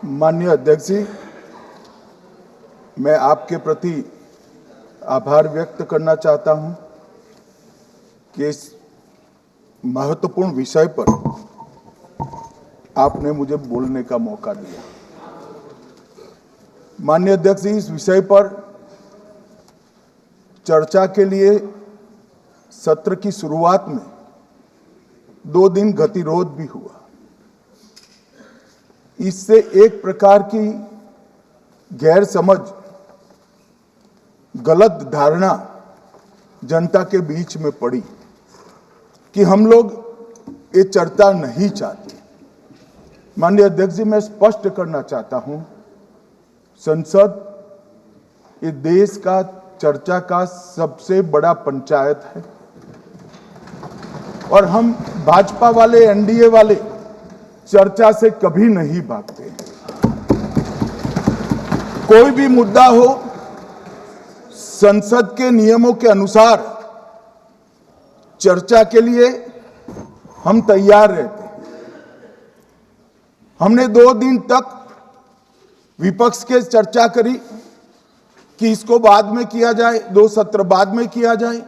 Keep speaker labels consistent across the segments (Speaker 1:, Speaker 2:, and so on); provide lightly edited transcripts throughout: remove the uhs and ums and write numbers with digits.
Speaker 1: माननीय अध्यक्ष जी, मैं आपके प्रति आभार व्यक्त करना चाहता हूं कि इस महत्वपूर्ण विषय पर आपने मुझे बोलने का मौका दिया। माननीय अध्यक्ष जी, इस विषय पर चर्चा के लिए सत्र की शुरुआत में 2 दिन गतिरोध भी हुआ। इससे एक प्रकार की गैर समझ, गलत धारणा जनता के बीच में पड़ी कि हम लोग ये चर्चा नहीं चाहते। माननीय अध्यक्ष जी, मैं स्पष्ट करना चाहता हूं, संसद ये देश का चर्चा का सबसे बड़ा पंचायत है और हम भाजपा वाले, एनडीए वाले चर्चा से कभी नहीं भागते। कोई भी मुद्दा हो, संसद के नियमों के अनुसार चर्चा के लिए हम तैयार रहते हैं। हमने 2 दिन तक विपक्ष के चर्चा करी कि इसको बाद में किया जाए, 2 सत्र बाद में किया जाए,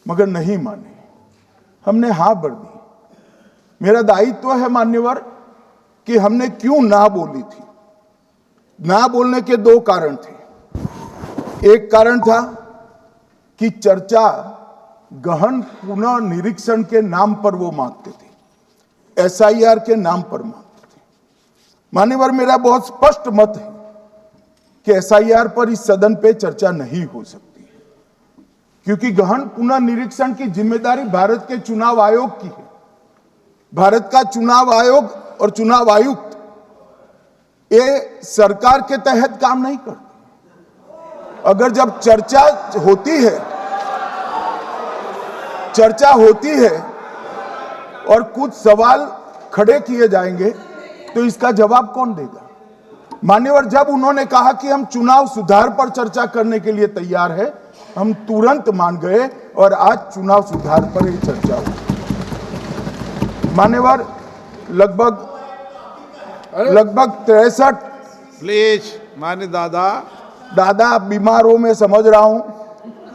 Speaker 1: मगर नहीं माने। हमने हाँ भर दी। मेरा दायित्व है मान्यवर कि हमने क्यों ना बोली थी। ना बोलने के 2 कारण थे। एक कारण था कि चर्चा गहन पुनः निरीक्षण के नाम पर वो मांगते थे, एसआईआर के नाम पर मांगते थे। मान्यवर, मेरा बहुत स्पष्ट मत है कि एसआईआर पर इस सदन पे चर्चा नहीं हो सकती है, क्योंकि गहन पुनः निरीक्षण की जिम्मेदारी भारत के चुनाव आयोग की है। भारत का चुनाव आयोग और चुनाव आयुक्त ये सरकार के तहत काम नहीं करते। अगर जब चर्चा होती है और कुछ सवाल खड़े किए जाएंगे तो इसका जवाब कौन देगा? मान्यवर, जब उन्होंने कहा कि हम चुनाव सुधार पर चर्चा करने के लिए तैयार है, हम तुरंत मान गए और आज चुनाव सुधार पर ही चर्चा हुई। मान्यवर, लगभग 63
Speaker 2: प्लीज मान्य
Speaker 1: दादा बीमार हो, मैं समझ रहा हूं,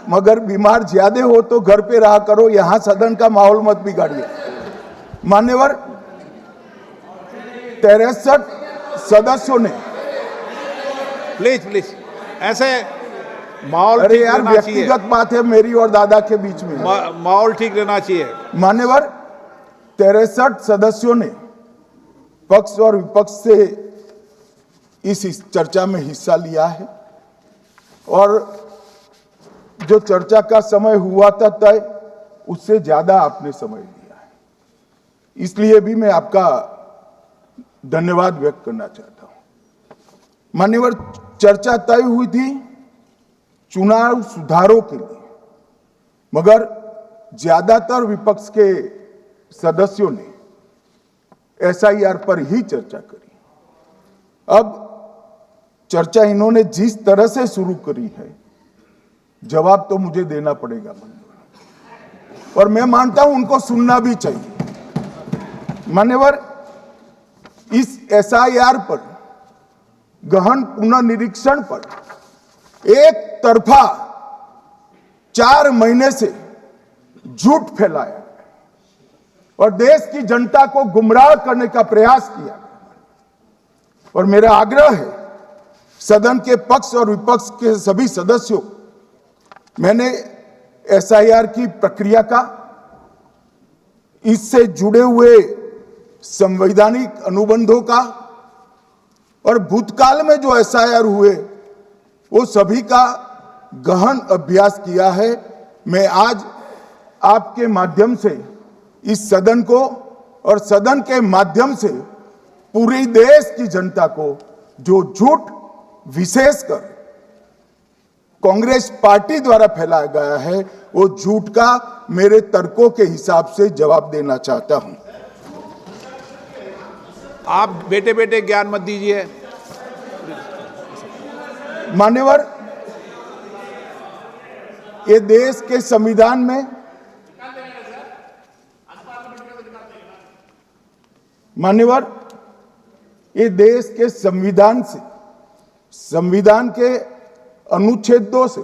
Speaker 1: मगर बीमार ज्यादा हो तो घर पे रहा करो, यहां सदन का माहौल मत बिगाड़िए। मान्यवर, 63 सदस्यों ने
Speaker 2: प्लीज ऐसे माहौल,
Speaker 1: अरे यार, व्यक्तिगत बात है मेरी और दादा के बीच में,
Speaker 2: माहौल ठीक रहना चाहिए।
Speaker 1: मान्यवर, 63 सदस्यों ने पक्ष और विपक्ष से इस चर्चा में हिस्सा लिया है और जो चर्चा का समय हुआ था तय, उससे ज्यादा आपने समय लिया है। इसलिए भी मैं आपका धन्यवाद व्यक्त करना चाहता हूं। मान्यवर, चर्चा तय हुई थी चुनाव सुधारों के लिए, मगर ज्यादातर विपक्ष के सदस्यों ने एसआईआर पर ही चर्चा करी। अब चर्चा इन्होंने जिस तरह से शुरू करी है, जवाब तो मुझे देना पड़ेगा मान्यवर, और मैं मानता हूं उनको सुनना भी चाहिए। मान्यवर, इस एसआईआर पर, गहन पुनर्निरीक्षण पर एक तरफा 4 महीने से झूठ फैलाया और देश की जनता को गुमराह करने का प्रयास किया। और मेरा आग्रह है सदन के पक्ष और विपक्ष के सभी सदस्यों, मैंने एसआईआर की प्रक्रिया का, इससे जुड़े हुए संवैधानिक अनुबंधों का और भूतकाल में जो एसआईआर हुए वो सभी का गहन अभ्यास किया है। मैं आज आपके माध्यम से इस सदन को और सदन के माध्यम से पूरे देश की जनता को जो झूठ विशेषकर कांग्रेस पार्टी द्वारा फैलाया गया है, वो झूठ का मेरे तर्कों के हिसाब से जवाब देना चाहता हूं।
Speaker 2: आप बेटे बेटे ज्ञान मत दीजिए।
Speaker 1: मान्यवर, ये देश के संविधान में, मान्यवर, ये देश के संविधान से, संविधान के अनुच्छेदों से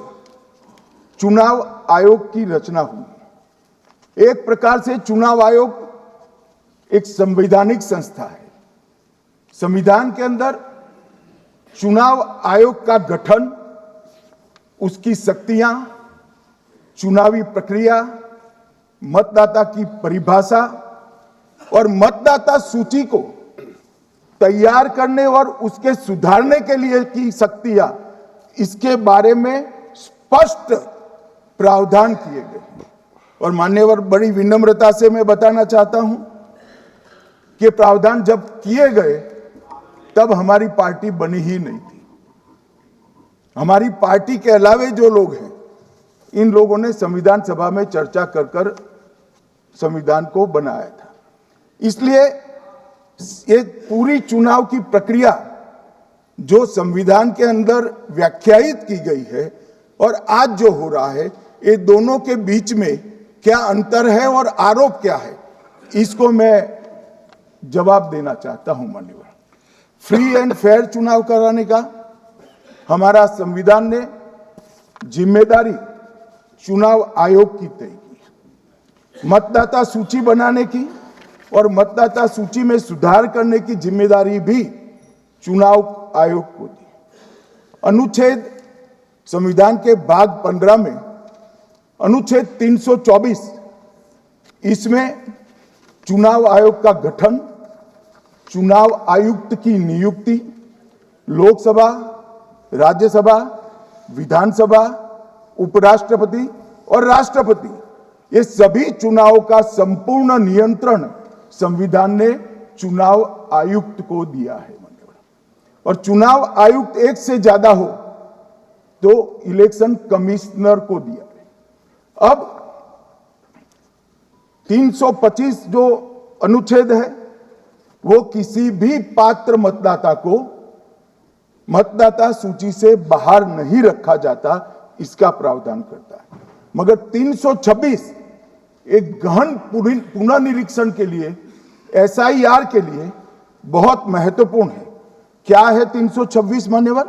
Speaker 1: चुनाव आयोग की रचना हुई। एक प्रकार से चुनाव आयोग एक संवैधानिक संस्था है। संविधान के अंदर चुनाव आयोग का गठन, उसकी शक्तियां, चुनावी प्रक्रिया, मतदाता की परिभाषा और मतदाता सूची को तैयार करने और उसके सुधारने के लिए की शक्तियां, इसके बारे में स्पष्ट प्रावधान किए गए। और मान्यवर, बड़ी विनम्रता से मैं बताना चाहता हूं कि प्रावधान जब किए गए तब हमारी पार्टी बनी ही नहीं थी। हमारी पार्टी के अलावे जो लोग हैं, इन लोगों ने संविधान सभा में चर्चा कर संविधान को बनाया था। इसलिए ये पूरी चुनाव की प्रक्रिया जो संविधान के अंदर व्याख्यायित की गई है और आज जो हो रहा है, ये दोनों के बीच में क्या अंतर है और आरोप क्या है, इसको मैं जवाब देना चाहता हूं। माननीय, फ्री एंड फेयर चुनाव कराने का हमारा संविधान ने जिम्मेदारी चुनाव आयोग की तय की। मतदाता सूची बनाने की और मतदाता सूची में सुधार करने की जिम्मेदारी भी चुनाव आयोग को दी। अनुच्छेद संविधान के भाग 15 में अनुच्छेद 324, इसमें चुनाव आयोग का गठन, चुनाव आयुक्त की नियुक्ति, लोकसभा, राज्यसभा, विधानसभा, उपराष्ट्रपति और राष्ट्रपति, ये सभी चुनावों का संपूर्ण नियंत्रण संविधान ने चुनाव आयुक्त को दिया है। और चुनाव आयुक्त एक से ज्यादा हो तो इलेक्शन कमिश्नर को दिया है। अब 325 जो अनुच्छेद है, वो किसी भी पात्र मतदाता को मतदाता सूची से बाहर नहीं रखा जाता, इसका प्रावधान करता है। मगर 326 एक गहन पुनर्निरीक्षण के लिए, एसआईआर के लिए बहुत महत्वपूर्ण है। क्या है 326 मान्यवर?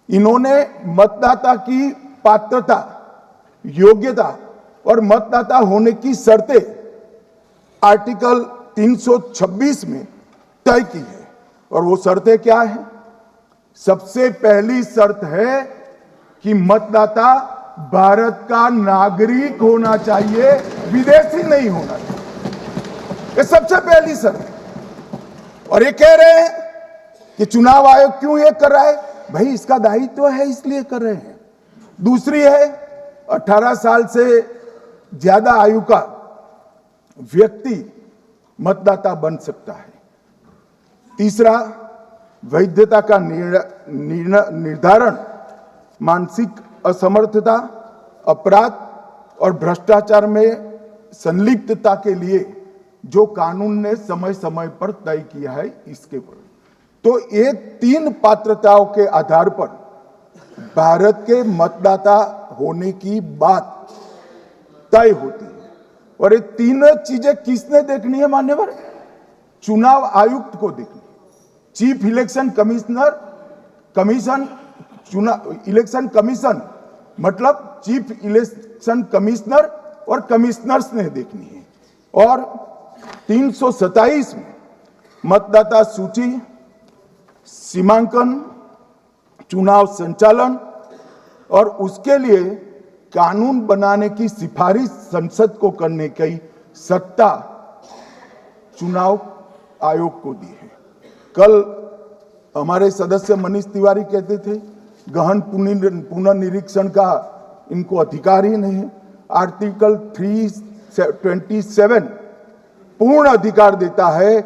Speaker 1: इन्होंने मतदाता की पात्रता, योग्यता और मतदाता होने की शर्तें आर्टिकल 326 में तय की है। और वो शर्तें क्या है? सबसे पहली शर्त है कि मतदाता भारत का नागरिक होना चाहिए, विदेशी नहीं होना चाहिए। ये सबसे पहली शर्त है। और ये कह रहे हैं कि चुनाव आयोग क्यों ये कर रहा है? भाई, इसका दायित्व है, इसलिए कर रहे हैं। दूसरी है 18 साल से ज्यादा आयु का व्यक्ति मतदाता बन सकता है। तीसरा, वैधता का निर्धारण मानसिक असमर्थता, अपराध और भ्रष्टाचार में संलिप्तता के लिए जो कानून ने समय समय पर तय किया है, इसके पर। तो ये 3 पात्रताओं के आधार पर भारत के मतदाता होने की बात तय होती है। और ये 3 चीजें किसने देखनी है मान्यवर? चुनाव आयुक्त को देखनी है। चीफ इलेक्शन इलेक्शन कमीशन मतलब चीफ इलेक्शन कमिश्नर और कमिश्नर्स ने देखनी है। और 327 में मतदाता सूची, सीमांकन, चुनाव संचालन और उसके लिए कानून बनाने की सिफारिश संसद को करने की सत्ता चुनाव आयोग को दी है। कल हमारे सदस्य मनीष तिवारी कहते थे गहन पुनर्निरीक्षण का इनको अधिकार ही नहीं है। आर्टिकल 327 पूर्ण अधिकार देता है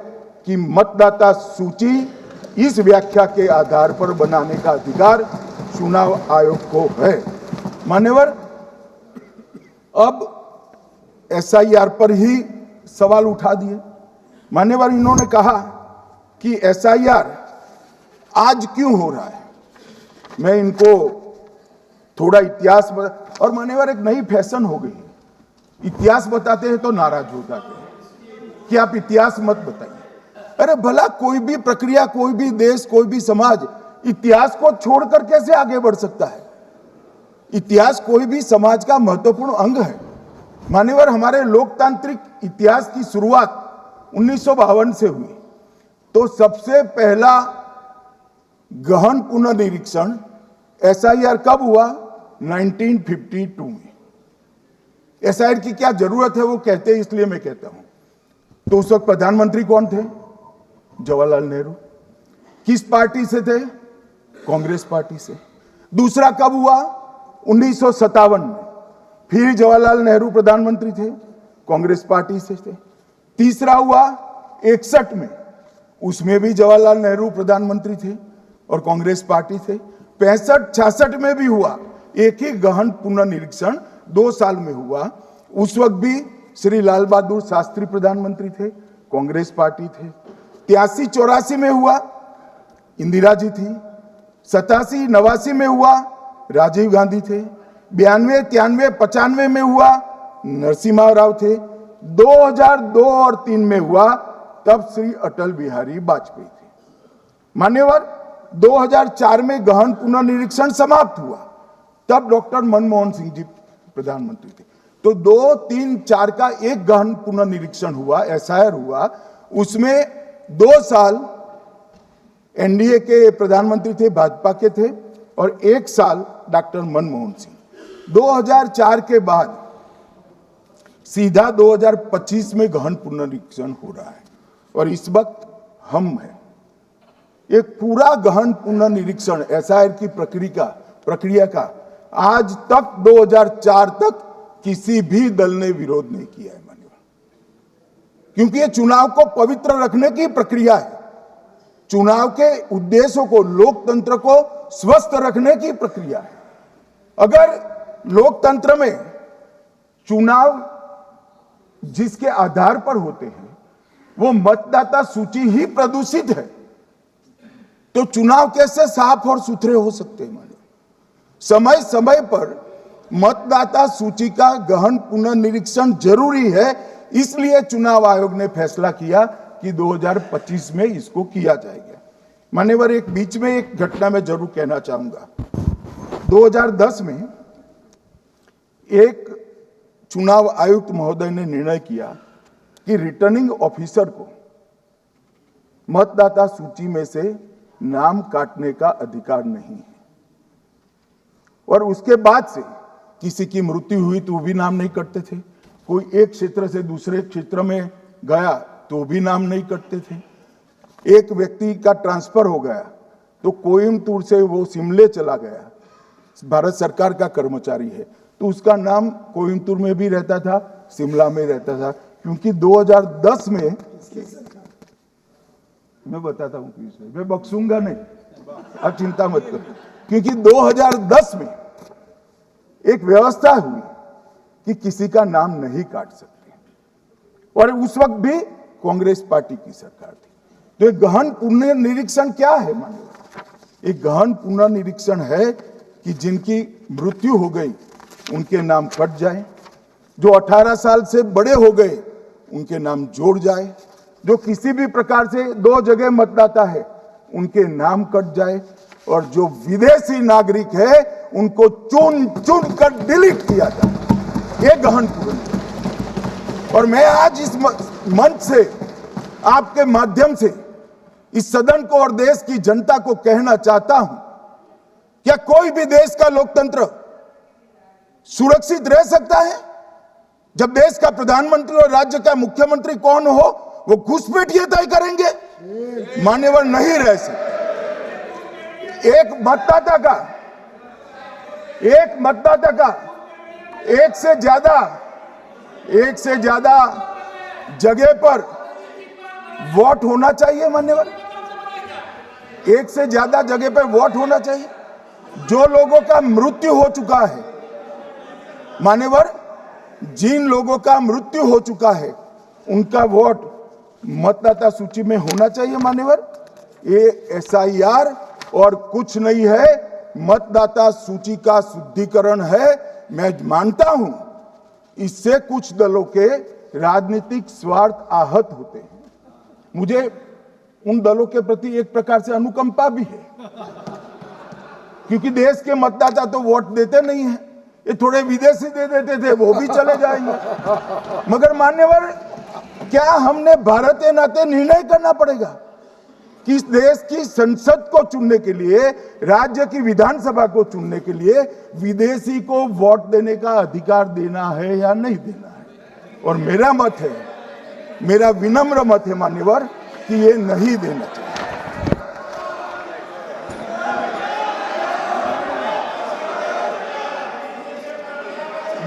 Speaker 1: कि मतदाता सूची इस व्याख्या के आधार पर बनाने का अधिकार चुनाव आयोग को है। मान्यवर, अब एसआईआर पर ही सवाल उठा दिए। मान्यवर, इन्होंने कहा कि एसआईआर आज क्यों हो रहा है। मैं इनको थोड़ा इतिहास बता, और मान्यवर एक नई फैशन हो गई, इतिहास बताते हैं तो नाराज हो जाते हैं कि आप इतिहास मत बताइए। अरे भला कोई भी प्रक्रिया, कोई भी देश, कोई भी समाज इतिहास को छोड़कर कैसे आगे बढ़ सकता है? इतिहास कोई भी समाज का महत्वपूर्ण अंग है। मान्यवर, हमारे लोकतांत्रिक इतिहास की शुरुआत 1952 से हुई। तो सबसे पहला गहन पुनर्निरीक्षण SIR कब हुआ? 1952 में। SIR की क्या जरूरत है वो कहते हैं, इसलिए मैं कहता हूं। तो उस वक्त प्रधानमंत्री कौन थे? जवाहरलाल नेहरू। किस पार्टी से थे? कांग्रेस पार्टी से। दूसरा कब हुआ? 1957 में। फिर जवाहरलाल नेहरू प्रधानमंत्री थे, कांग्रेस पार्टी से थे। तीसरा हुआ 61 में, उसमें भी जवाहरलाल नेहरू प्रधानमंत्री थे और कांग्रेस पार्टी थे। 65-66 में भी हुआ, एक ही गहन पुनर्निरीक्षण 2 साल में हुआ। उस वक्त भी श्री लाल बहादुर शास्त्री प्रधानमंत्री थे, कांग्रेस पार्टी थे। 83-84 में हुआ, इंदिरा जी थी। 87-89 में हुआ, राजीव गांधी थे। 92-93-95 में हुआ, नरसिम्हा राव थे। 2002 और 3 में हुआ, तब श्री अटल बिहारी वाजपेयी थे। मान्यवर, 2004 में गहन पुनर्निरीक्षण समाप्त हुआ, तब डॉक्टर मनमोहन सिंह जी प्रधानमंत्री थे। तो 2, 3, 4 का एक गहन पुनर्निरीक्षण हुआ, SIR हुआ। उसमें 2 साल NDA के प्रधानमंत्री थे, भाजपा के थे, और 1 साल डॉक्टर मनमोहन सिंह। 2004 के बाद सीधा 2025 में गहन पुनर्निरीक्षण हो रहा है और इस वक्त हम हैं। एक पूरा गहन पुनर्निरीक्षण SIR की प्रक्रिया का आज तक 2004 तक किसी भी दल ने विरोध नहीं किया है। मान्यवर, क्योंकि ये चुनाव को पवित्र रखने की प्रक्रिया है, चुनाव के उद्देश्यों को, लोकतंत्र को स्वस्थ रखने की प्रक्रिया है। अगर लोकतंत्र में चुनाव जिसके आधार पर होते हैं वो मतदाता सूची ही प्रदूषित है, तो चुनाव कैसे साफ और सुथरे हो सकते हैं? समय समय पर मतदाता सूची का गहन पुनर्निरीक्षण जरूरी है। इसलिए चुनाव आयोग ने फैसला किया कि 2025 में इसको किया जाएगा। मान्यवर, एक बीच में एक घटना मैं जरूर कहना चाहूंगा। 2010 में एक चुनाव आयुक्त महोदय ने निर्णय किया कि रिटर्निंग ऑफिसर को मतदाता सूची में से नाम काटने का अधिकार नहीं है, और उसके बाद से किसी की मृत्यु हुई तो भी नाम नहीं कटते थे, कोई एक क्षेत्र से दूसरे क्षेत्र में गया तो भी नाम नहीं कटते थे। एक व्यक्ति का ट्रांसफर हो गया तो कोयम्बटूर से वो शिमले चला गया, भारत सरकार का कर्मचारी है, तो उसका नाम कोयम्बटूर में भी रहता था, शिमला में रहता था। क्योंकि 2010 में, मैं बताता हूं किस, मैं बख्शूंगा नहीं, आप चिंता मत करो, क्योंकि 2010 में एक व्यवस्था हुई कि किसी का नाम नहीं काट सकते, और उस वक्त भी कांग्रेस पार्टी की सरकार थी। तो एक गहन पुनर्निरीक्षण क्या है? मानिए, एक गहन पुनर्निरीक्षण है कि जिनकी मृत्यु हो गई उनके नाम कट जाए, जो 18 साल से बड़े हो गए उनके नाम जोड़ जाए, जो किसी भी प्रकार से 2 जगह मतदाता है उनके नाम कट जाए, और जो विदेशी नागरिक है उनको चुन चुन कर डिलीट किया जाए। ये गहन पुनर्निरीक्षण। और मैं आज इस मंच से, आपके माध्यम से इस सदन को और देश की जनता को कहना चाहता हूं, क्या कोई भी देश का लोकतंत्र सुरक्षित रह सकता है जब देश का प्रधानमंत्री और राज्य का मुख्यमंत्री कौन हो वो घुसपैठिए तय करेंगे? मान्यवर, नहीं रह सकते। एक मतदाता का एक से ज्यादा जगह पर वोट होना चाहिए। मान्यवर, एक से ज्यादा जगह पर वोट होना चाहिए। जो लोगों का मृत्यु हो चुका है, मान्यवर, जिन लोगों का मृत्यु हो चुका है उनका वोट मतदाता सूची में होना चाहिए। मान्यवर, ये SIR और कुछ नहीं है, मतदाता सूची का शुद्धिकरण है। मैं मानता हूं इससे कुछ दलों के राजनीतिक स्वार्थ आहत होते हैं। मुझे उन दलों के प्रति एक प्रकार से अनुकंपा भी है, क्योंकि देश के मतदाता तो वोट देते नहीं है। ये थोड़े विदेशी दे देते थे, वो भी चले जाएंगे। मगर मान्यवर, क्या हमने भारत के नाते निर्णय करना पड़ेगा कि इस देश की संसद को चुनने के लिए, राज्य की विधानसभा को चुनने के लिए विदेशी को वोट देने का अधिकार देना है या नहीं देना है? और मेरा मत है, मेरा विनम्र मत है मान्यवर, कि ये नहीं देना चाहिए।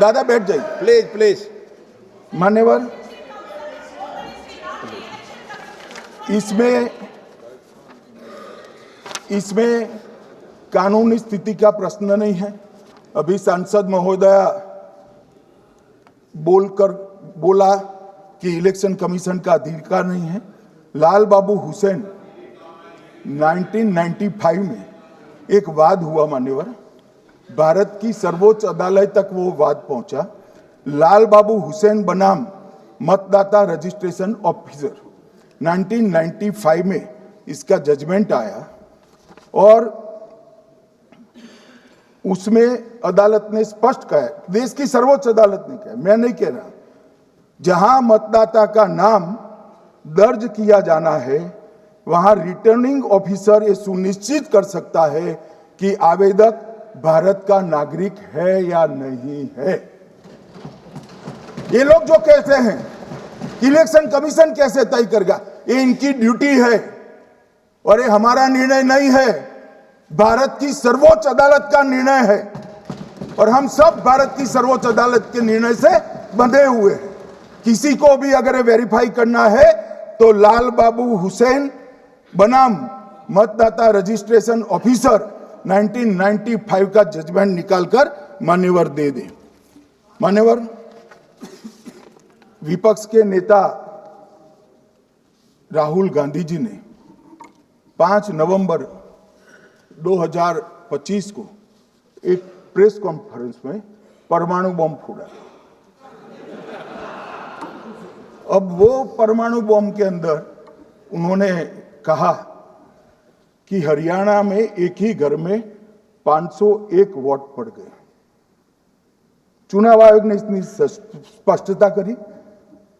Speaker 1: दादा बैठ जाइए
Speaker 2: प्लीज प्लीज।
Speaker 1: मान्यवर, इसमें कानूनी स्थिति का प्रश्न नहीं है। अभी सांसद महोदया बोला कि इलेक्शन कमीशन का अधिकार नहीं है। लाल बाबू हुसैन 1995 में एक वाद हुआ मान्यवर, भारत की सर्वोच्च अदालत तक वो वाद पहुंचा। लाल बाबू हुसैन बनाम मतदाता रजिस्ट्रेशन ऑफिसर 1995 में इसका जजमेंट आया और उसमें अदालत ने स्पष्ट कहा, देश की सर्वोच्च अदालत ने कहा, मैं नहीं कह रहा, जहां मतदाता का नाम दर्ज किया जाना है वहां रिटर्निंग ऑफिसर ये सुनिश्चित कर सकता है कि आवेदक भारत का नागरिक है या नहीं है। ये लोग जो कहते हैं कि इलेक्शन कमीशन कैसे तय करेगा, ये इनकी ड्यूटी है और ये हमारा निर्णय नहीं है, भारत की सर्वोच्च अदालत का निर्णय है और हम सब भारत की सर्वोच्च अदालत के निर्णय से बंधे हुए हैं। किसी को भी अगर वेरीफाई करना है तो लाल बाबू हुसैन बनाम मतदाता रजिस्ट्रेशन ऑफिसर 1995 का जजमेंट निकालकर मान्यवर दे दे। मान्यवर, विपक्ष के नेता राहुल गांधी जी ने 5 नवंबर 2025 को एक प्रेस कॉन्फ्रेंस में परमाणु बम फोड़ा। अब वो परमाणु बम के अंदर उन्होंने कहा कि हरियाणा में एक ही घर में 501 वोट पड़ गए। चुनाव आयोग ने इतनी स्पष्टता करी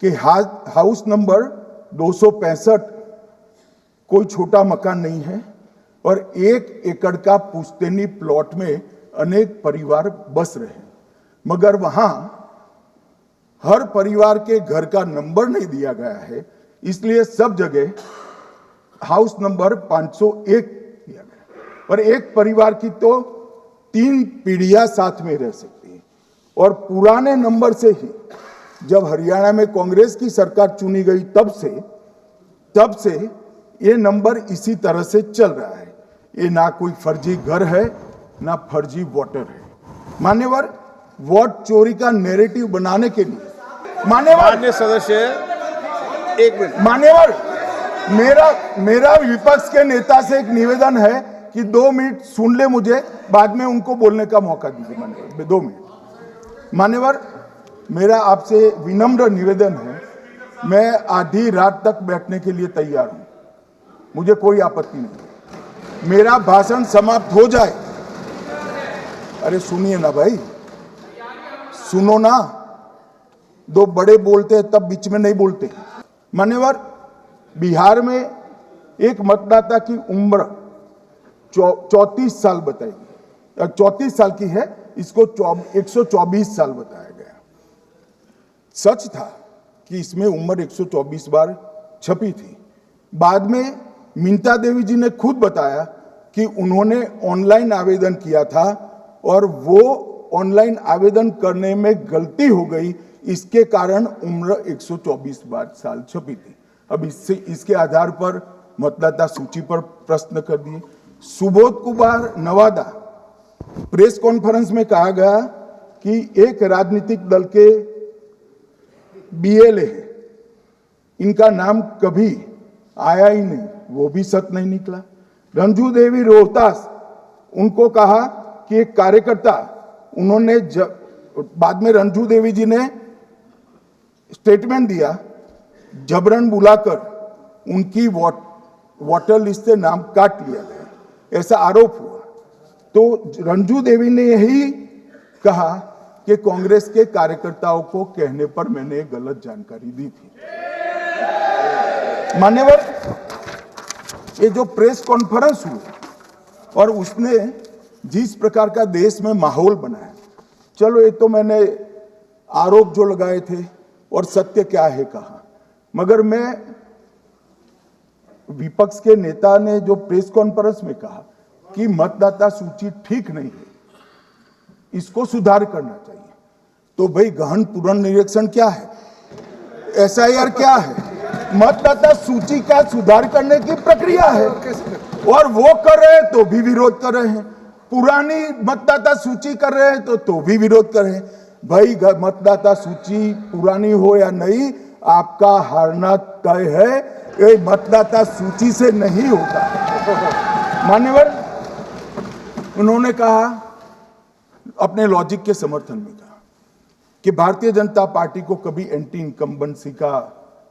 Speaker 1: कि हाउस नंबर 265 कोई छोटा मकान नहीं है और 1 एकड़ का पुश्तैनी प्लॉट में अनेक परिवार बस रहे, मगर वहां हर परिवार के घर का नंबर नहीं दिया गया है, इसलिए सब जगह हाउस नंबर 501 दिया गया और एक परिवार की तो 3 पीढ़ियां साथ में रह सकती है। और पुराने नंबर से ही जब हरियाणा में कांग्रेस की सरकार चुनी गई तब से ये नंबर इसी तरह से चल रहा है। ये ना कोई फर्जी घर है ना फर्जी वोटर है। मान्यवर, वोट चोरी का नैरेटिव बनाने के लिए
Speaker 2: माननीय सदस्य, एक मिनट।
Speaker 1: मान्यवर, मेरा विपक्ष के नेता से एक निवेदन है कि 2 मिनट सुन ले मुझे, बाद में उनको बोलने का मौका दीजिए। मान्यवर, 2 मिनट। मान्यवर, मेरा आपसे विनम्र निवेदन है, मैं आधी रात तक बैठने के लिए तैयार हूं, मुझे कोई आपत्ति नहीं। मेरा भाषण समाप्त हो जाए, अरे सुनिए ना भाई, सुनो ना, 2 बड़े बोलते हैं तब बीच में नहीं बोलते। मान्यवर, बिहार में एक मतदाता की उम्र 34 साल बताई गई, 34 साल की है, इसको 124 साल बताया गया। सच था कि इसमें उम्र 124 बार छपी थी। बाद में मिंता देवी जी ने खुद बताया कि उन्होंने ऑनलाइन आवेदन किया था और वो ऑनलाइन आवेदन करने में गलती हो गई, इसके कारण उम्र 124 बार साल छपी थी। अब इसके आधार पर मतदाता सूची पर प्रश्न कर दिए। सुबोध कुमार नवादा प्रेस कॉन्फ्रेंस में कहा गया कि एक राजनीतिक दल के बीएलए है, इनका नाम कभी आया ही नहीं, वो भी सच नहीं निकला। रंजू देवी रोहतास, उनको कहा कि एक कार्यकर्ता, उन्होंने बाद में रंजू देवी जी ने स्टेटमेंट दिया, जबरन बुलाकर उनकी वोट वोटर लिस्ट से नाम काट लिया गया, ऐसा आरोप हुआ। तो रंजू देवी ने यही कहा कि कांग्रेस के कार्यकर्ताओं को कहने पर मैंने गलत जानकारी दी थी। मान्यवर, ये जो प्रेस कॉन्फ्रेंस हुई और उसने जिस प्रकार का देश में माहौल बनाया, चलो ये तो मैंने आरोप जो लगाए थे और सत्य क्या है कहा, मगर मैं विपक्ष के नेता ने जो प्रेस कॉन्फ्रेंस में कहा कि मतदाता सूची ठीक नहीं है, इसको सुधार करना चाहिए, तो भाई गहन पुनर्निरीक्षण क्या है, एसआईआर क्या है, मतदाता सूची का सुधार करने की प्रक्रिया है, और वो कर रहे हैं तो भी विरोध कर रहे हैं, पुरानी मतदाता सूची कर रहे हैं तो भी विरोध कर रहे हैं। भाई मतदाता सूची पुरानी हो या नहीं, आपका हारना तय है, ये मतदाता सूची से नहीं होगा। मान्यवर, उन्होंने कहा, अपने लॉजिक के समर्थन में कहा कि भारतीय जनता पार्टी को कभी एंटी इनकम्बेंसी का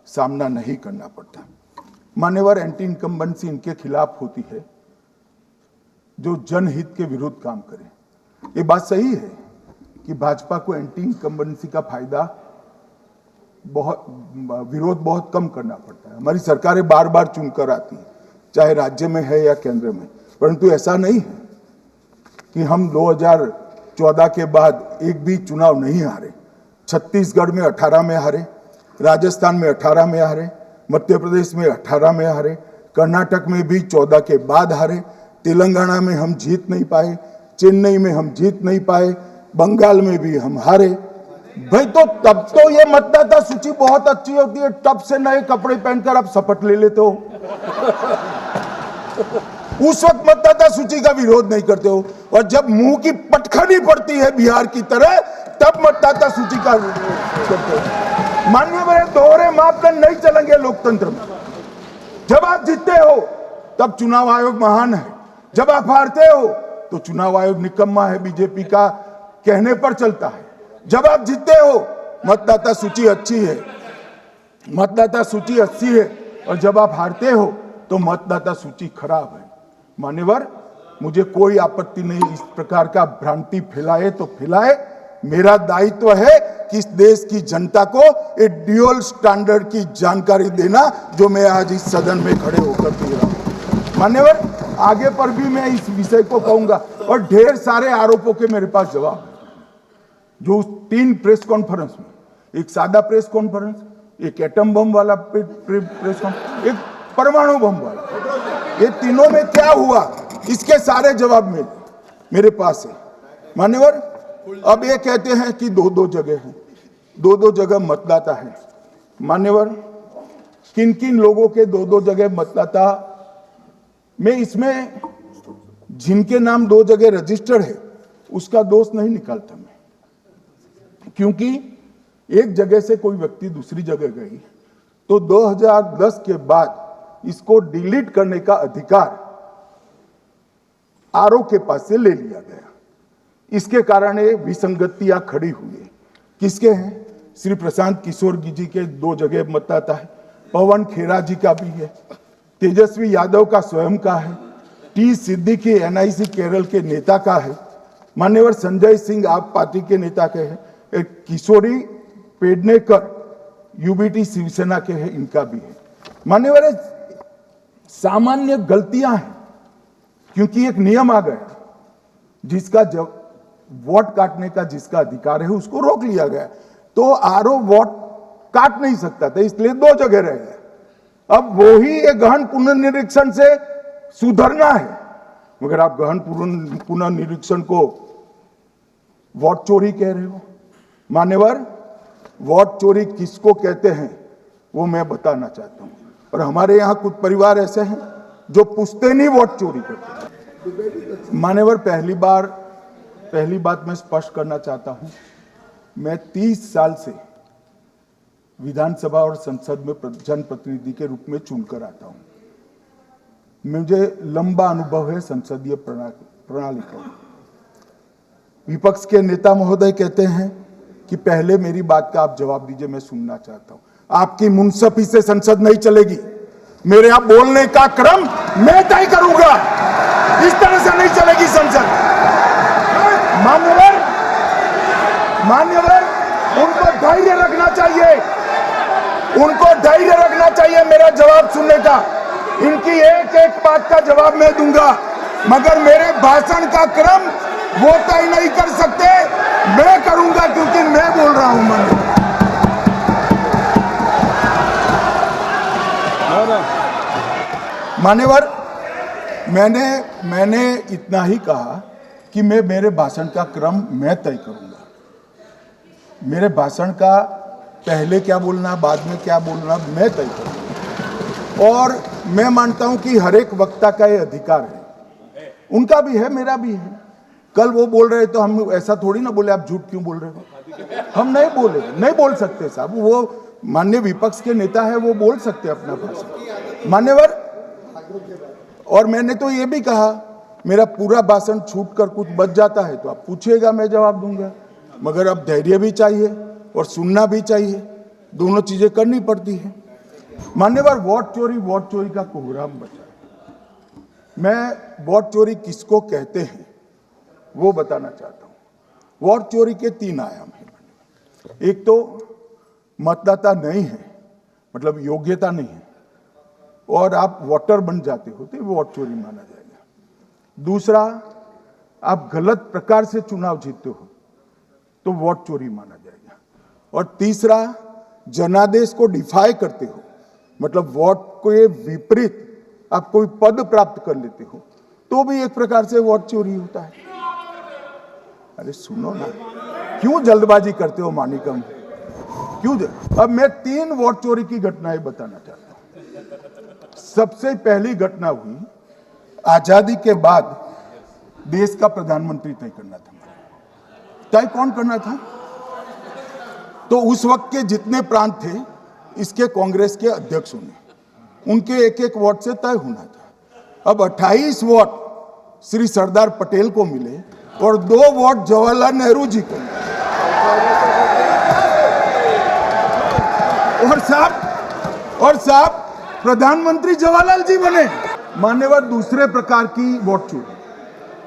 Speaker 1: सामना नहीं करना पड़ता। मान्यवर, एंटी इनकम्बेंसी इनके खिलाफ होती है जो जनहित के विरुद्ध काम करे। ये बात सही है कि भाजपा को एंटी इनकम्बेंसी का फायदा विरोध बहुत कम करना पड़ता है। हमारी सरकारें बार बार चुनकर आती हैं, चाहे राज्य में है या केंद्र में, परंतु ऐसा नहीं है कि हम 2014 के बाद एक भी चुनाव नहीं हारे। छत्तीसगढ़ में 18 में हारे, राजस्थान में 18 में हारे, मध्य प्रदेश में 18 में हारे, कर्नाटक में भी 14 के बाद हारे, तेलंगाना में हम जीत नहीं पाए, चेन्नई में हम जीत नहीं पाए, बंगाल में भी हम हारे। भाई तो तब तो ये मतदाता सूची बहुत अच्छी होती है, तब से नए कपड़े पहनकर आप शपथ ले लेते हो, उस वक्त मतदाता सूची का विरोध नहीं करते हो, और जब मुंह की पटखनी पड़ती है बिहार की तरह, तब मतदाता सूची का विरोध करते हो। माननीय मेरे दोहरे मापदंड नहीं चलेंगे लोकतंत्र में। जब आप जीतते हो तब चुनाव आयोग महान है, जब आप हारते हो तो चुनाव आयोग निकम्मा है, बीजेपी का कहने पर चलता है। जब आप जीतते हो मतदाता सूची अच्छी है, मतदाता सूची अच्छी है, और जब आप हारते हो तो मतदाता सूची खराब है। मान्यवर, मुझे कोई आपत्ति नहीं, इस प्रकार का भ्रांति फैलाए तो फैलाए, मेरा दायित्व है कि इस देश की जनता को एक ड्यूअल स्टैंडर्ड की जानकारी देना, जो मैं आज इस सदन में खड़े होकर दे रहा हूं। मान्यवर, आगे पर भी मैं इस विषय को कहूंगा, और ढेर सारे आरोपों के मेरे पास जवाब है, जो 3 प्रेस कॉन्फ्रेंस में, एक सादा प्रेस कॉन्फ्रेंस, एक एटम बम वाला प्रेस कॉन्फ्रेंस, एक परमाणु बम वाला, ये तीनों में क्या हुआ, इसके सारे जवाब मेरे पास है। मान्यवर, अब ये कहते हैं कि 2-2 जगह है, 2-2 जगह मतदाता है। मान्यवर, किन किन लोगों के 2-2 जगह मतदाता, मैं इसमें जिनके नाम 2 जगह रजिस्टर्ड है उसका दोष नहीं निकालता मैं, क्योंकि एक जगह से कोई व्यक्ति दूसरी जगह गई तो 2010 के बाद इसको डिलीट करने का अधिकार आरओ के पास से ले लिया गया। इसके कारण ये विसंगतियां खड़ी हुई है। किसके हैं? श्री प्रशांत किशोर जी के 2 जगह मतदाता है, पवन खेरा जी का भी है, तेजस्वी यादव का स्वयं का है, टी सिद्दीकी एनआईसी केरल के नेता का है, मान्यवर संजय सिंह आप पार्टी के नेता के हैं, एक किशोरी पेडनेकर यूबीटी शिवसेना के हैं, इनका भी है। मान्यवर, सामान्य गलतियां हैं, क्योंकि एक नियम आ गया, जिसका जब वोट काटने का जिसका अधिकार है उसको रोक लिया गया, तो आरओ वोट काट नहीं सकता था, इसलिए 2 जगह रह गए। अब वो ही एक गहन पुनर्निरीक्षण से सुधरना है, मगर आप गहन पुनर्निरीक्षण को वोट चोरी कह रहे हो। मान्यवर, वोट चोरी किसको कहते हैं वो मैं बताना चाहता हूं, और हमारे यहां कुछ परिवार ऐसे हैं जो पूछते नहीं वोट चोरी करते। मान्यवर, पहली बात मैं स्पष्ट करना चाहता हूं, मैं 30 साल से विधानसभा और संसद में जनप्रतिनिधि के रूप में चुनकर आता हूं। मुझे लंबा अनुभव है संसदीय प्रणाली का। विपक्ष के नेता महोदय कहते हैं कि पहले मेरी बात का आप जवाब दीजिए, मैं सुनना चाहता हूं। आपकी मुनसफी से संसद नहीं चलेगी, मेरे यहां बोलने का क्रम मैं तय करूंगा। इस तरह से नहीं चलेगी संसद। मान्यवर, उनको धैर्य रखना चाहिए, उनको धैर्य रखना चाहिए मेरा जवाब सुनने का। इनकी एक एक बात का जवाब मैं दूंगा, मगर मेरे भाषण का क्रम वो तय नहीं कर सकते, मैं करूंगा, क्योंकि मैं बोल रहा हूं। मान्यवर, मैंने इतना ही कहा कि मैं मेरे भाषण का क्रम मैं तय करूंगा। मेरे भाषण का पहले क्या बोलना, बाद में क्या बोलना, मैं तय करूंगा। और मैं मानता हूं कि हर एक वक्ता का ये अधिकार है, उनका भी है, मेरा भी है। कल वो बोल रहे तो हम ऐसा थोड़ी ना बोले आप झूठ क्यों बोल रहे हो, हम नहीं बोले, नहीं बोल सकते साहब। वो माननीय विपक्ष के नेता है, वो बोल सकते अपना भाषण। मान्यवर, और मैंने तो ये भी कहा मेरा पूरा भाषण छूट कर कुछ बच जाता है तो आप पूछिएगा, मैं जवाब दूंगा। मगर अब धैर्य भी चाहिए और सुनना भी चाहिए, दोनों चीजें करनी पड़ती है। मान्यवर, वोट चोरी का कोहराम बचा। मैं वोट चोरी किसको कहते हैं वो बताना चाहता हूं। वोट चोरी के 3 आयाम हैं। एक तो मतदाता नहीं है, मतलब योग्यता नहीं है, और आप वोटर बन जाते हो तो वोट चोरी माना जाएगा। दूसरा, आप गलत प्रकार से चुनाव जीतते हो तो वोट चोरी माना जाएगा। और तीसरा, जनादेश को डिफाई करते हो, मतलब वोट के विपरीत आप कोई पद प्राप्त कर लेते हो तो भी एक प्रकार से वोट चोरी होता है। अरे सुनो ना, क्यों जल्दबाजी करते हो मानिकम, क्यों? अब मैं 3 वोट चोरी की घटनाएं बताना चाहता हूं। सबसे पहली घटना हुई आजादी के बाद देश का प्रधानमंत्री तय करना था। तय कौन करना था? तो उस वक्त के जितने प्रांत थे इसके कांग्रेस के अध्यक्षों ने, उनके एक एक वोट से तय होना था। अब 28 वोट श्री सरदार पटेल को मिले और 2 वोट जवाहरलाल नेहरू जी को मिले। और साहब प्रधानमंत्री जवाहरलाल जी बने। मान्यवर, दूसरे प्रकार की वोट चोरी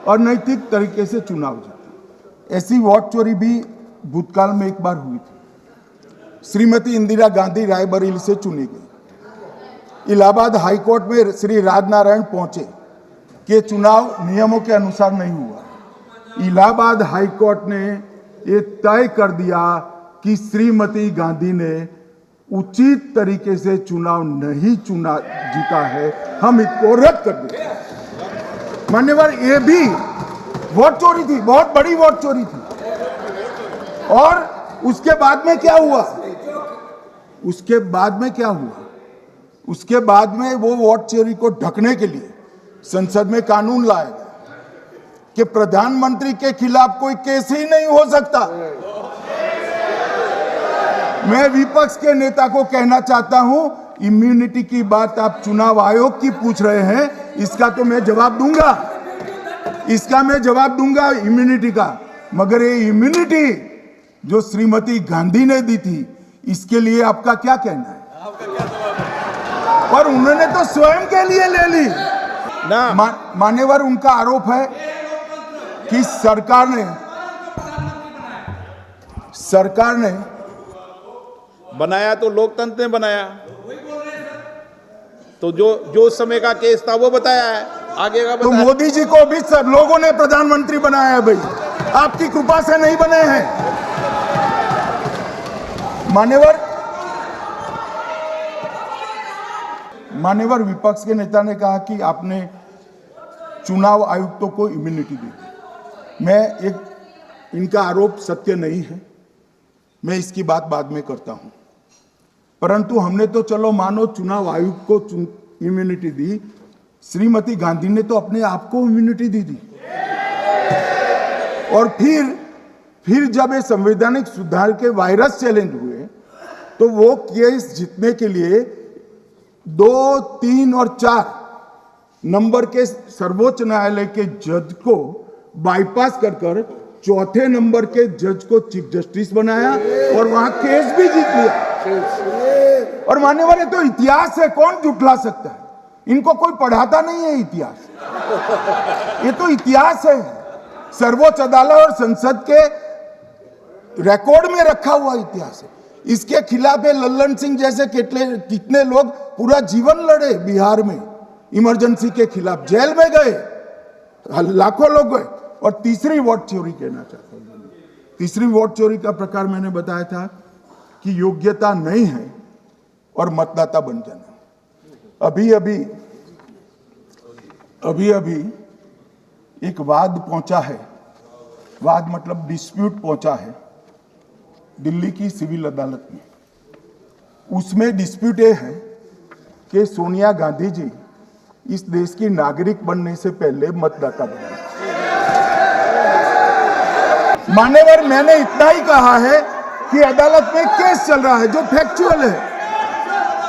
Speaker 1: और नैतिक तरीके से चुनाव जीता, ऐसी वोट चोरी भी भूतकाल में एक बार हुई थी। श्रीमती इंदिरा गांधी रायबरेली से चुनी गई। इलाहाबाद हाईकोर्ट में श्री राजनारायण पहुंचे कि चुनाव नियमों के अनुसार नहीं हुआ। इलाहाबाद हाईकोर्ट ने ये तय कर दिया कि श्रीमती गांधी ने उचित तरीके से चुनाव नहीं जीता है, हम इसको रद्द कर देते। मान्यवर, ये भी वोट चोरी थी, बहुत बड़ी वोट चोरी थी। और उसके बाद में क्या हुआ? उसके बाद में वो वोट चोरी को ढकने के लिए संसद में कानून लाया गया कि प्रधानमंत्री के खिलाफ कोई केस ही नहीं हो सकता। मैं विपक्ष के नेता को कहना चाहता हूं, इम्यूनिटी की बात आप चुनाव आयोग की पूछ रहे हैं, इसका तो मैं जवाब दूंगा, इम्यूनिटी का। मगर ये इम्यूनिटी जो श्रीमती गांधी ने दी थी, इसके लिए आपका क्या कहना है? और उन्होंने तो स्वयं के लिए ले ली ना। मान्यवर, उनका आरोप है कि सरकार ने
Speaker 2: बनाया तो लोकतंत्र ने बनाया, तो जो समय का केस था वो बताया है, आगे का
Speaker 1: तो मोदी जी को भी सब लोगों ने प्रधानमंत्री बनाया है भाई, आपकी कृपा से नहीं बने हैं। मान्यवर, विपक्ष के नेता ने कहा कि आपने चुनाव आयुक्तों को इम्यूनिटी दी। इनका आरोप सत्य नहीं है, मैं इसकी बात बाद में करता हूं। परंतु हमने तो चलो मानो चुनाव आयुक्त को इम्यूनिटी दी, श्रीमती गांधी ने तो अपने आप को इम्यूनिटी दी। और फिर जब ये संवैधानिक सुधार के वायरस चैलेंज हुए तो वो केस जीतने के लिए 2, 3 और 4 नंबर के सर्वोच्च न्यायालय के जज को बाईपास कर 4थे नंबर के जज को चीफ जस्टिस बनाया और वहां केस भी जीत लिया। और मान्यवर, ये तो इतिहास है, कौन जुटला सकता है? इनको कोई पढ़ाता नहीं है इतिहास। ये तो इतिहास है, सर्वोच्च अदालत और संसद के रिकॉर्ड में रखा हुआ इतिहास है। इसके खिलाफ लल्लन सिंह जैसे कितने लोग पूरा जीवन लड़े बिहार में, इमरजेंसी के खिलाफ जेल में गए, लाखों लोग गए। और तीसरी वोट चोरी कहना चाहता हूं, तीसरी वोट चोरी का प्रकार मैंने बताया था कि योग्यता नहीं है और मतदाता बन जाना। अभी अभी एक वाद पहुंचा है, वाद मतलब डिस्प्यूट पहुंचा है दिल्ली की सिविल अदालत में। उसमें डिस्प्यूट ये है कि सोनिया गांधी जी इस देश की नागरिक बनने से पहले मतदाता बने। मान्यवर, मैंने इतना ही कहा है कि अदालत में केस चल रहा है जो फैक्चुअल है।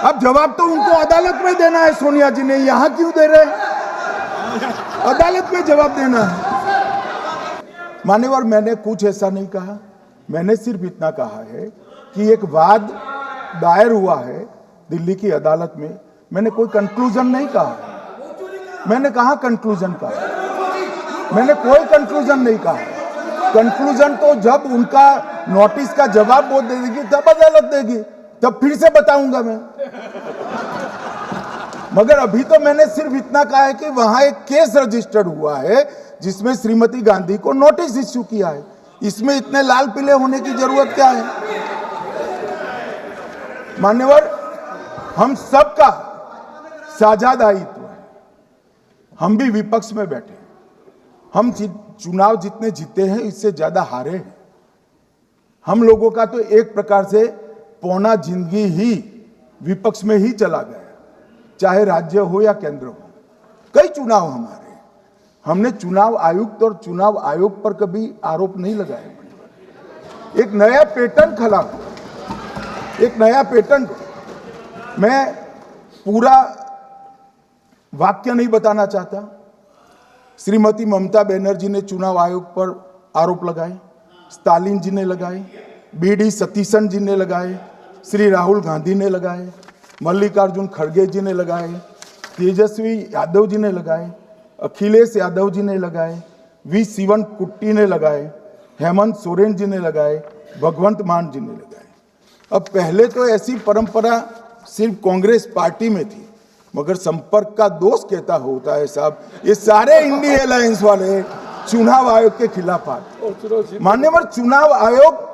Speaker 1: अब जवाब तो उनको अदालत में देना है, सोनिया जी ने यहां क्यों दे रहे हैं? अदालत में जवाब देना है। मान्यवर, मैंने कुछ ऐसा नहीं कहा, मैंने सिर्फ इतना कहा है कि एक वाद दायर हुआ है दिल्ली की अदालत में। मैंने कोई कंक्लूजन नहीं कहा, मैंने कहा कंक्लूजन कहा, मैंने कोई कंक्लूजन नहीं कहा। कंक्लूजन तो जब उनका नोटिस का जवाब वो दे देगी तब अदालत देगी, तब फिर से बताऊंगा मैं। मगर अभी तो मैंने सिर्फ इतना कहा है कि वहां एक केस रजिस्टर्ड हुआ है जिसमें श्रीमती गांधी को नोटिस इश्यू किया है। इसमें इतने लाल पीले होने की जरूरत क्या है? मान्यवर, हम सबका साझा दायित्व है, हम भी विपक्ष में बैठे, हम चुनाव जितने जीते हैं इससे ज्यादा हारे हैं। हम लोगों का तो एक प्रकार से पौना जिंदगी ही विपक्ष में ही चला गया, चाहे राज्य हो या केंद्र हो। कई चुनाव हमारे, हमने चुनाव आयुक्त और चुनाव आयोग पर कभी आरोप नहीं लगाया। एक नया पैटर्न खड़ा हुआ, एक नया पैटर्न। मैं पूरा वाक्य नहीं बताना चाहता। श्रीमती ममता बनर्जी ने चुनाव आयोग पर आरोप लगाए, स्टालिन जी ने लगाए, बीडी सतीशन जी ने लगाए, श्री राहुल गांधी ने लगाए, मल्लिकार्जुन खड़गे जी ने लगाए, तेजस्वी यादव जी ने लगाए, अखिलेश यादव जी ने लगाए, वी शिवन कुट्टी ने लगाए, हेमंत सोरेन जी ने लगाए, भगवंत मान जी ने लगाए। अब पहले तो ऐसी परंपरा सिर्फ कांग्रेस पार्टी में थी, मगर संपर्क का दोष कहता होता है साहब, ये सारे इंडिया अलायंस वाले चुनाव आयोग के खिलाफ आते। मान्यवर, चुनाव आयोग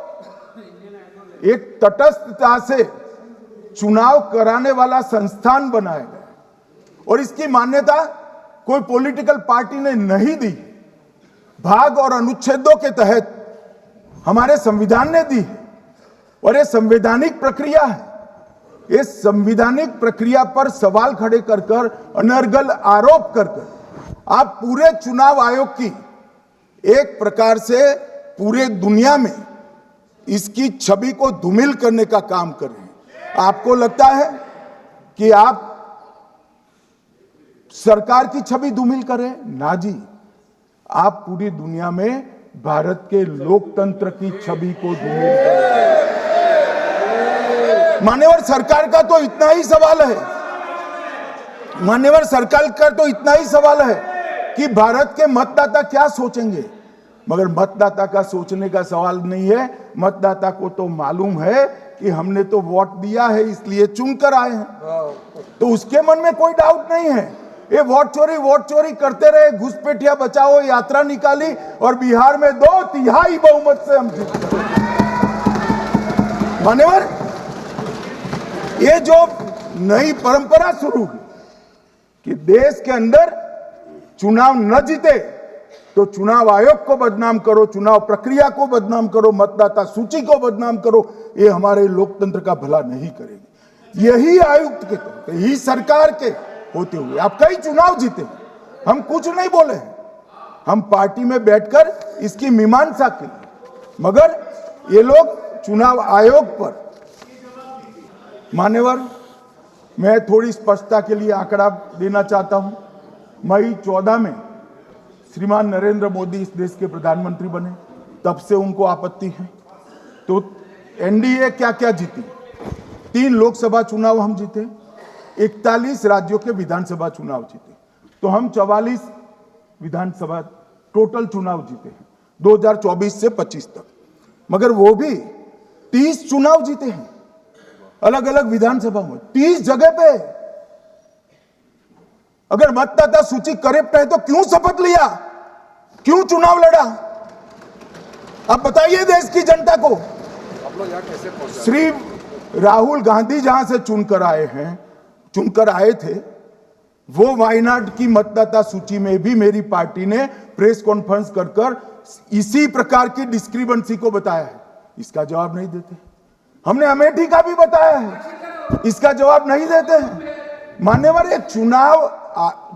Speaker 1: एक तटस्थता से चुनाव कराने वाला संस्थान बनाया गया और इसकी मान्यता कोई पॉलिटिकल पार्टी ने नहीं दी, भाग और अनुच्छेदों के तहत हमारे संविधान ने दी है। और ये संवैधानिक प्रक्रिया है। इस संवैधानिक प्रक्रिया पर सवाल खड़े कर कर, अनर्गल आरोप कर कर आप पूरे चुनाव आयोग की एक प्रकार से पूरे दुनिया में इसकी छवि को धूमिल करने का काम कर रहे हैं। आपको लगता है कि आप सरकार की छवि धूमिल करें? ना जी, आप पूरी दुनिया में भारत के लोकतंत्र की छवि को धूमिल करें। मान्यवर, सरकार का तो इतना ही सवाल है, मान्यवर सरकार का तो इतना ही सवाल है कि भारत के मतदाता क्या सोचेंगे। मगर मतदाता का सोचने का सवाल नहीं है। मतदाता को तो मालूम है कि हमने तो वोट दिया है इसलिए चुनकर आए हैं, तो उसके मन में कोई डाउट नहीं है। ये वोट चोरी करते रहे, घुसपैठिया बचाओ यात्रा निकाली और बिहार में 2/3 बहुमत से हम जीते। मान्यवर, ये जो नई परंपरा शुरू हुई कि देश के अंदर चुनाव न जीते तो चुनाव आयोग को बदनाम करो, चुनाव प्रक्रिया को बदनाम करो, मतदाता सूची को बदनाम करो, ये हमारे लोकतंत्र का भला नहीं करेगी। यही आयुक्त के तौर पे, यही सरकार के होते हुए आप कई चुनाव जीते, हम कुछ नहीं बोले, हम पार्टी में बैठकर इसकी मीमांसा की। मगर ये लोग चुनाव आयोग पर, मान्यवर, मैं थोड़ी स्पष्टता के लिए आंकड़ा देना चाहता हूं। मई 14 में श्रीमान नरेंद्र मोदी इस देश के प्रधानमंत्री बने, तब से उनको आपत्ति है। तो एनडीए क्या क्या जीती? 3 लोकसभा चुनाव हम जीते, 41 राज्यों के विधानसभा चुनाव जीते, तो हम 44 विधानसभा टोटल चुनाव जीते हैं 2024 से 25 तक। मगर वो भी 30 चुनाव जीते हैं अलग अलग विधानसभा में, 30 जगह पे। अगर मतदाता सूची करेक्ट है तो क्यों शपथ लिया, क्यों चुनाव लड़ा? आप बताइए देश की जनता को। श्री राहुल गांधी जहां से चुनकर आए थे, वो वायनाड की मतदाता सूची में भी मेरी पार्टी ने प्रेस कॉन्फ्रेंस कर इसी प्रकार की डिस्क्रिपेंसी को बताया है। इसका जवाब नहीं देते। हमने अमेठी का भी बताया है, इसका जवाब नहीं देते हैं। मान्यवर, ये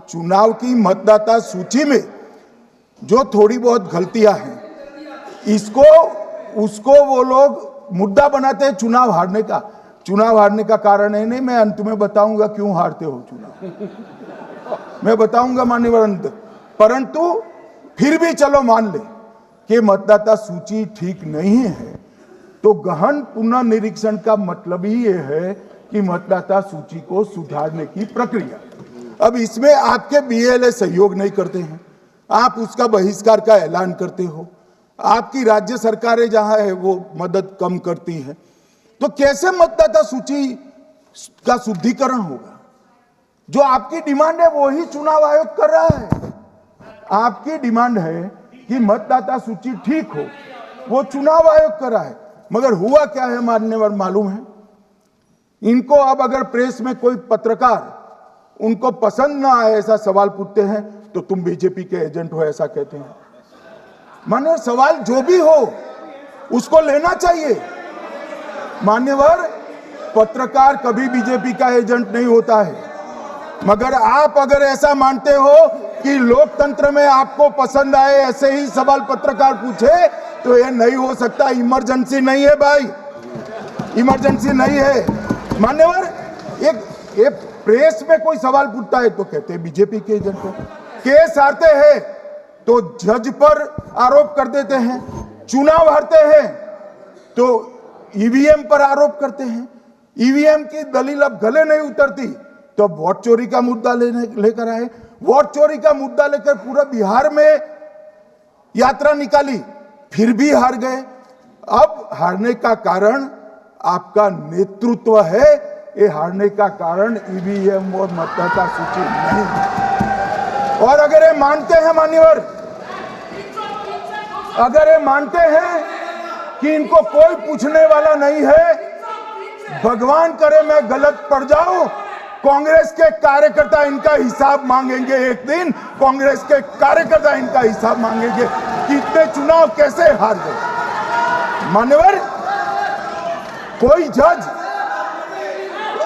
Speaker 1: चुनाव की मतदाता सूची में जो थोड़ी बहुत गलतियां हैं, उसको वो लोग मुद्दा बनाते हैं चुनाव हारने का। चुनाव हारने का कारण है नहीं, मैं अंत में बताऊंगा क्यों हारते हो चुनाव, मैं बताऊंगा मान्यवर अंत। परंतु फिर भी चलो मान ले कि मतदाता सूची ठीक नहीं है, तो गहन पुनर्निरीक्षण का मतलब ही ये है कि मतदाता सूची को सुधारने की प्रक्रिया। अब इसमें आपके बीएलए सहयोग नहीं करते हैं, आप उसका बहिष्कार का ऐलान करते हो, आपकी राज्य सरकारें जहां है वो मदद कम करती हैं, तो कैसे मतदाता सूची का शुद्धिकरण होगा? जो आपकी डिमांड है वो ही चुनाव आयोग कर रहा है। आपकी डिमांड है कि मतदाता सूची ठीक हो, वो चुनाव आयोग कर रहा है। मगर हुआ क्या है मान्यवर मालूम है? इनको अब अगर प्रेस में कोई पत्रकार उनको पसंद ना आए ऐसा सवाल पूछते हैं तो तुम बीजेपी के एजेंट हो ऐसा कहते हैं। मान्यवर, सवाल जो भी हो उसको लेना चाहिए। मान्यवर, पत्रकार कभी बीजेपी का एजेंट नहीं होता है। मगर आप अगर ऐसा मानते हो कि लोकतंत्र में आपको पसंद आए ऐसे ही सवाल पत्रकार पूछे, तो ये नहीं हो सकता। इमरजेंसी नहीं है भाई, इमरजेंसी नहीं है। मान्यवर, एक प्रेस में कोई सवाल पूछता है तो कहते हैं बीजेपी के एजेंट हो, केस हारते हैं तो जज पर आरोप कर देते हैं, चुनाव हारते हैं तो ईवीएम पर आरोप करते हैं, ईवीएम की दलील अब गले नहीं उतरती तो वोट चोरी का मुद्दा लेकर आए, वोट चोरी का मुद्दा लेकर पूरा बिहार में यात्रा निकाली, फिर भी हार गए। अब हारने का कारण आपका नेतृत्व है, ये हारने का कारण ईवीएम और मतदाता सूची नहीं है। और अगर ये मानते हैं मान्यवर, अगर ये मानते हैं कि इनको कोई पूछने वाला नहीं है, भगवान करे मैं गलत पड़ जाऊं, कांग्रेस के कार्यकर्ता इनका हिसाब मांगेंगे। एक दिन कांग्रेस के कार्यकर्ता इनका हिसाब मांगेंगे कि इतने चुनाव कैसे हार गए। मान्यवर, कोई जज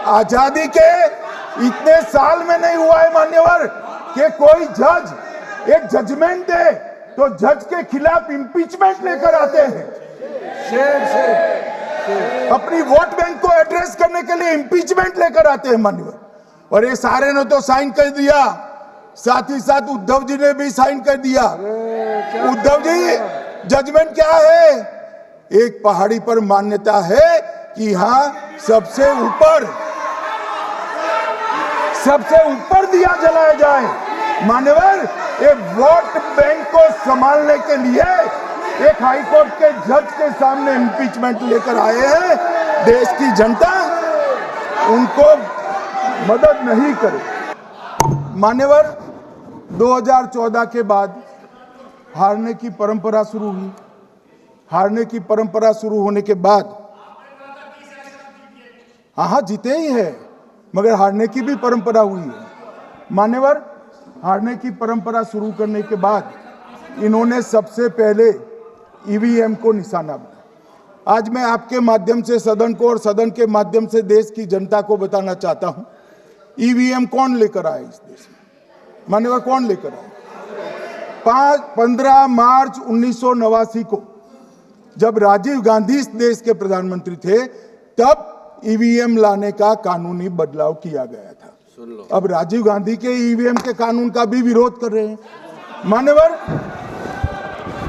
Speaker 1: आजादी के इतने साल में नहीं हुआ है मान्यवर कि कोई जज एक जजमेंट दे तो जज के खिलाफ इंपीचमेंट लेकर आते हैं। अपनी वोट बैंक को एड्रेस करने के लिए इंपीचमेंट लेकर आते हैं मान्यवर। और ये सारे ने तो साइन कर दिया, साथ ही साथ उद्धव जी ने भी साइन कर दिया। उद्धव जी, जजमेंट क्या है? एक पहाड़ी पर मान्यता है कि यहां सबसे ऊपर दिया जलाया जाए। मान्यवर, एक वोट बैंक को संभालने के लिए एक हाईकोर्ट के जज के सामने इंपीचमेंट लेकर आए हैं। देश की जनता उनको मदद नहीं करे। मान्यवर, 2014 के बाद हारने की परंपरा शुरू हुई। हारने की परंपरा शुरू होने के बाद हाँ जीते ही है, मगर हारने की भी परंपरा हुई है। मान्यवर, हारने की परंपरा शुरू करने के बाद इन्होंने सबसे पहले ईवीएम को निशाना बनाया। आज मैं आपके माध्यम से सदन को और सदन के माध्यम से देश की जनता को बताना चाहता हूं, ईवीएम कौन लेकर आए इस देश में? मान्यवर, कौन लेकर आए? 15 मार्च 1989 को जब राजीव गांधी इस देश के प्रधानमंत्री थे, तब ईवीएम लाने का कानूनी बदलाव किया गया था। अब राजीव गांधी के ईवीएम के कानून का भी विरोध कर रहे हैं। मान्यवर,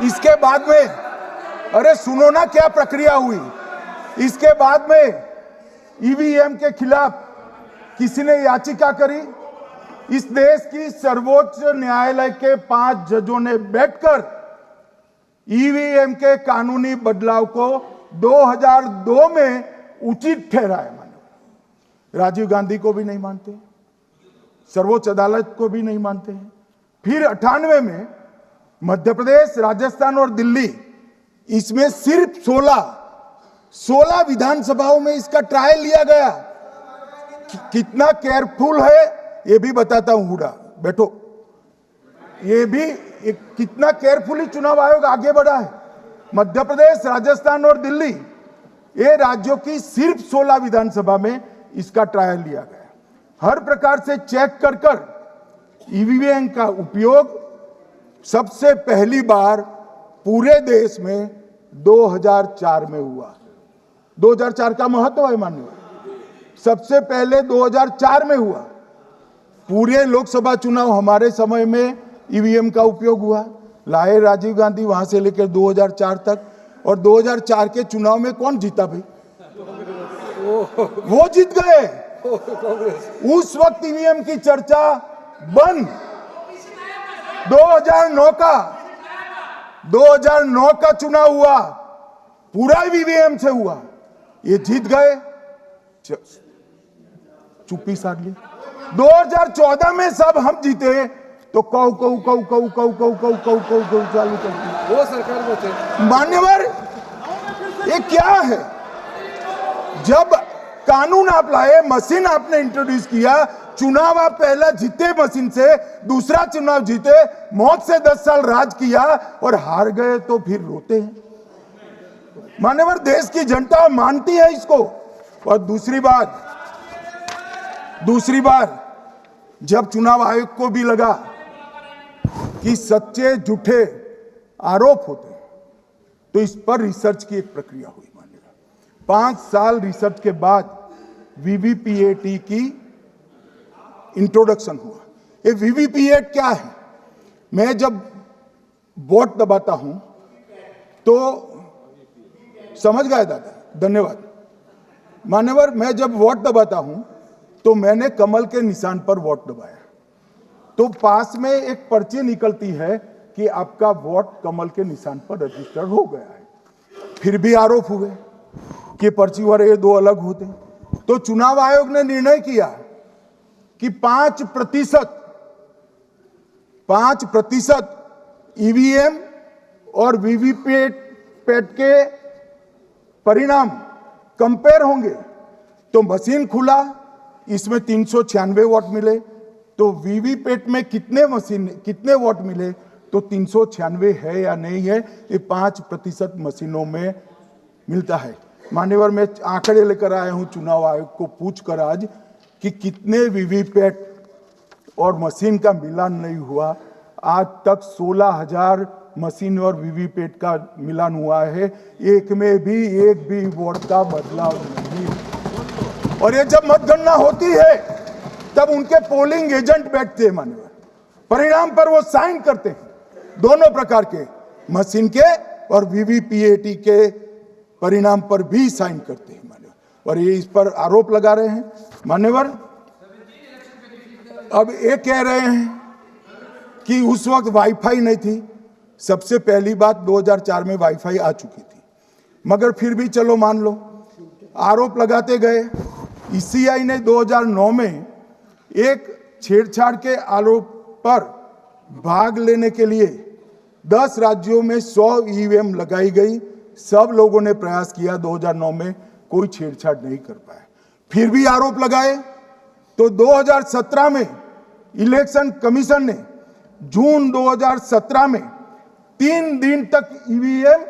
Speaker 1: इसके बाद में, अरे सुनो ना क्या प्रक्रिया हुई। इसके बाद में ईवीएम के खिलाफ किसी ने याचिका करी। इस देश की सर्वोच्च न्यायालय के 5 जजों ने बैठकर ईवीएम के कानूनी बदलाव को 2002 में उचित ठहराया। मानो राजीव गांधी को भी नहीं मानते, सर्वोच्च अदालत को भी नहीं मानते हैं। फिर 98 में मध्य प्रदेश, राजस्थान और दिल्ली, इसमें सिर्फ 16 विधानसभाओं में इसका ट्रायल लिया गया। कितना केयरफुल है ये भी बताता हूं। हुडा बैठो, ये भी कितना केयरफुली चुनाव आयोग आगे बढ़ा है। मध्य प्रदेश, राजस्थान और दिल्ली, ये राज्यों की सिर्फ 16 विधानसभा में इसका ट्रायल लिया गया। हर प्रकार से चेक कर ईवीएम का उपयोग सबसे पहली बार पूरे देश में 2004 में हुआ। 2004 का महत्व है माननीय, सबसे पहले 2004 में हुआ। पूरे लोकसभा चुनाव हमारे समय में ईवीएम का उपयोग हुआ। लाए राजीव गांधी, वहां से लेकर 2004 तक। और 2004 के चुनाव में कौन जीता भाई? वो जीत गए। उस वक्त ईवीएम की चर्चा बंद। 2009 का चुनाव हुआ, पूरा ईवीएम से हुआ, ये जीत गए। चुप्पी साध ली। 2014 में सब हम जीते तो कौ चालू कर दी।
Speaker 3: वो सरकार में थे
Speaker 1: मान्यवर, ये क्या है? जब कानून आप लाए, मशीन आपने इंट्रोड्यूस किया, चुनाव आप पहला जीते मशीन से, दूसरा चुनाव जीते, मौत से 10 साल राज किया और हार गए तो फिर रोते हैं। मान्यवर, देश की जनता मानती है इसको। और दूसरी बार जब चुनाव आयोग को भी लगा कि सच्चे झूठे आरोप होते हैं, तो इस पर रिसर्च की एक प्रक्रिया हुई। मानिएगा 5 साल रिसर्च के बाद वीवीपीएटी की इंट्रोडक्शन हुआ। ये वीवीपीएटी क्या है? मैं जब वोट दबाता हूं तो समझ गए दादा, धन्यवाद मान्यवर। मैं जब वोट दबाता हूं तो मैंने कमल के निशान पर वोट दबाया, तो पास में एक पर्ची निकलती है कि आपका वोट कमल के निशान पर रजिस्टर हो गया है। फिर भी आरोप हुए कि पर्ची वाले ये 2 अलग होते। तो चुनाव आयोग ने निर्णय किया कि 5% ईवीएम और वीवीपैट के परिणाम कंपेयर होंगे। तो मशीन खुला, इसमें 396 वोट मिले। तो वीवीपैट में कितने वोट मिले, तो 396 है या नहीं है, ये 5% मशीनों में मिलता है। मान्यवर, मैं आंकड़े लेकर आया हूं चुनाव आयोग को पूछकर आज कि कितने वीवीपैट और मशीन का मिलान नहीं हुआ। आज तक 16,000 मशीन और वीवीपैट का मिलान हुआ है, एक भी वोट का बदलाव नहीं। और ये जब मतगणना होती है तब उनके पोलिंग एजेंट बैठते हैं मान्यवर, परिणाम पर वो साइन करते हैं, दोनों प्रकार के, मशीन के और वीवीपीएटी के परिणाम पर भी साइन करते हैं मान्यवर। और ये इस पर आरोप लगा रहे हैं मान्यवर। अब ये कह रहे हैं कि उस वक्त वाईफाई नहीं थी। सबसे पहली बात, 2004 में वाईफाई आ चुकी थी, मगर फिर भी चलो मान लो, आरोप लगाते गए। ईसीआई ने 2009 में एक छेड़छाड़ के आरोप पर भाग लेने के लिए 10 राज्यों में 100 ईवीएम लगाई गई। सब लोगों ने प्रयास किया, 2009 में कोई छेड़छाड़ नहीं कर पाया। फिर भी आरोप लगाए तो 2017 में इलेक्शन कमीशन ने जून 2017 में 3 दिन तक ईवीएम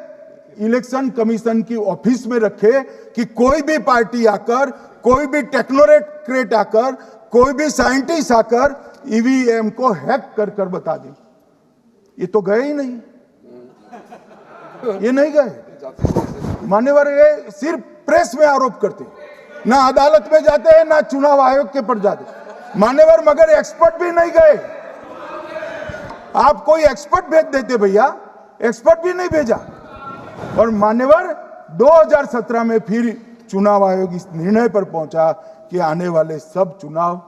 Speaker 1: इलेक्शन कमीशन की ऑफिस में रखे कि कोई भी पार्टी आकर, कोई भी टेक्नोक्रेट आकर, कोई भी साइंटिस्ट आकर ईवीएम को हैक कर बता दे। ये तो गए ही नहीं, ये नहीं गए मान्यवर। ये सिर्फ प्रेस में आरोप करते, ना अदालत में जाते हैं, ना चुनाव आयोग के पर जाते मान्यवर, मगर एक्सपर्ट भी नहीं गए। आप कोई एक्सपर्ट भेज देते भैया, एक्सपर्ट भी नहीं भेजा। और मान्यवर 2017 में फिर चुनाव आयोग इस निर्णय पर पहुंचा कि आने वाले सब चुनाव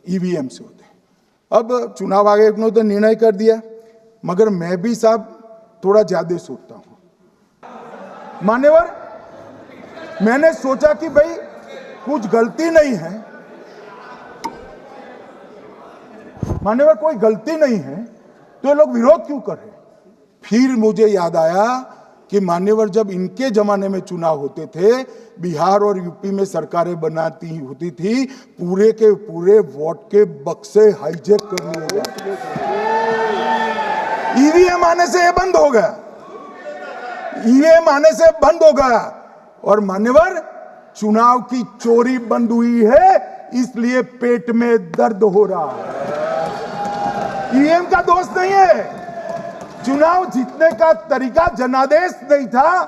Speaker 1: ईवीएम से होते हैं। अब चुनाव आयोग ने तो निर्णय कर दिया, मगर मैं भी साहब थोड़ा ज्यादा सोचता हूं। मान्यवर, मैंने सोचा कि भाई कुछ गलती नहीं है, मान्यवर कोई गलती नहीं है, तो ये लोग विरोध क्यों कर रहे हैं? फिर मुझे याद आया कि मान्यवर जब इनके जमाने में चुनाव होते थे, बिहार और यूपी में सरकारें बनाती होती थी, पूरे के पूरे वोट के बक्से हाईजैक कर लिए जाते। ईवीएम आने से ये बंद हो गया, ईवीएम आने से बंद हो गया। और मान्यवर चुनाव की चोरी बंद हुई है, इसलिए पेट में दर्द हो रहा है। ईवीएम का दोष नहीं है, चुनाव जीतने का तरीका जनादेश नहीं था,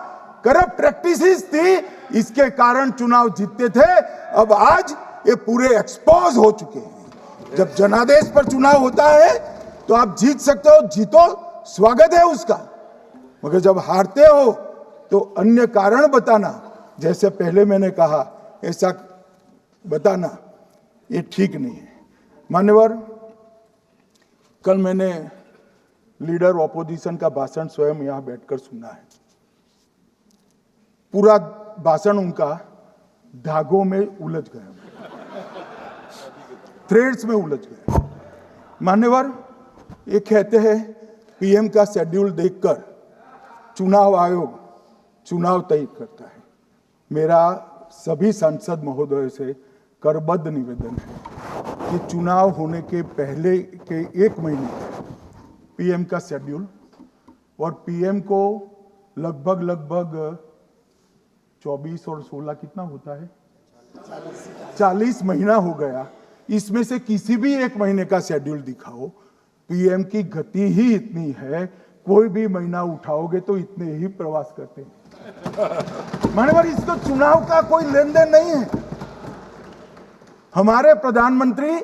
Speaker 1: करप्ट प्रैक्टिसेस थी, इसके कारण चुनाव जीतते थे। अब आज ये पूरे एक्सपोज हो चुके हैं। जब जनादेश पर चुनाव होता है तो आप जीत सकते हो, जीतो, स्वागत है उसका, मगर जब हारते हो तो अन्य कारण बताना, जैसे पहले मैंने कहा, ऐसा बताना ये ठीक नहीं है। मान्यवर, कल मैंने लीडर ऑपोजिशन का भाषण स्वयं यहां बैठकर सुना है। पूरा भाषण उनका धागों में उलझ गया, थ्रेड्स में उलझ गया। मान्यवर, ये कहते हैं पीएम का शेड्यूल देखकर चुनाव आयोग चुनाव तय करता है। मेरा सभी सांसद महोदय से करबद्ध निवेदन है कि चुनाव होने के पहले के 1 महीने पीएम का शेड्यूल, और पीएम को लगभग 24 और 16 कितना होता है, 40 महीना हो गया। इसमें से किसी भी 1 महीने का शेड्यूल दिखाओ। पीएम की गति ही इतनी है, कोई भी महीना उठाओगे तो इतने ही प्रवास करते हैं। मानवर, इसको चुनाव का कोई लेन देन नहीं है। हमारे प्रधानमंत्री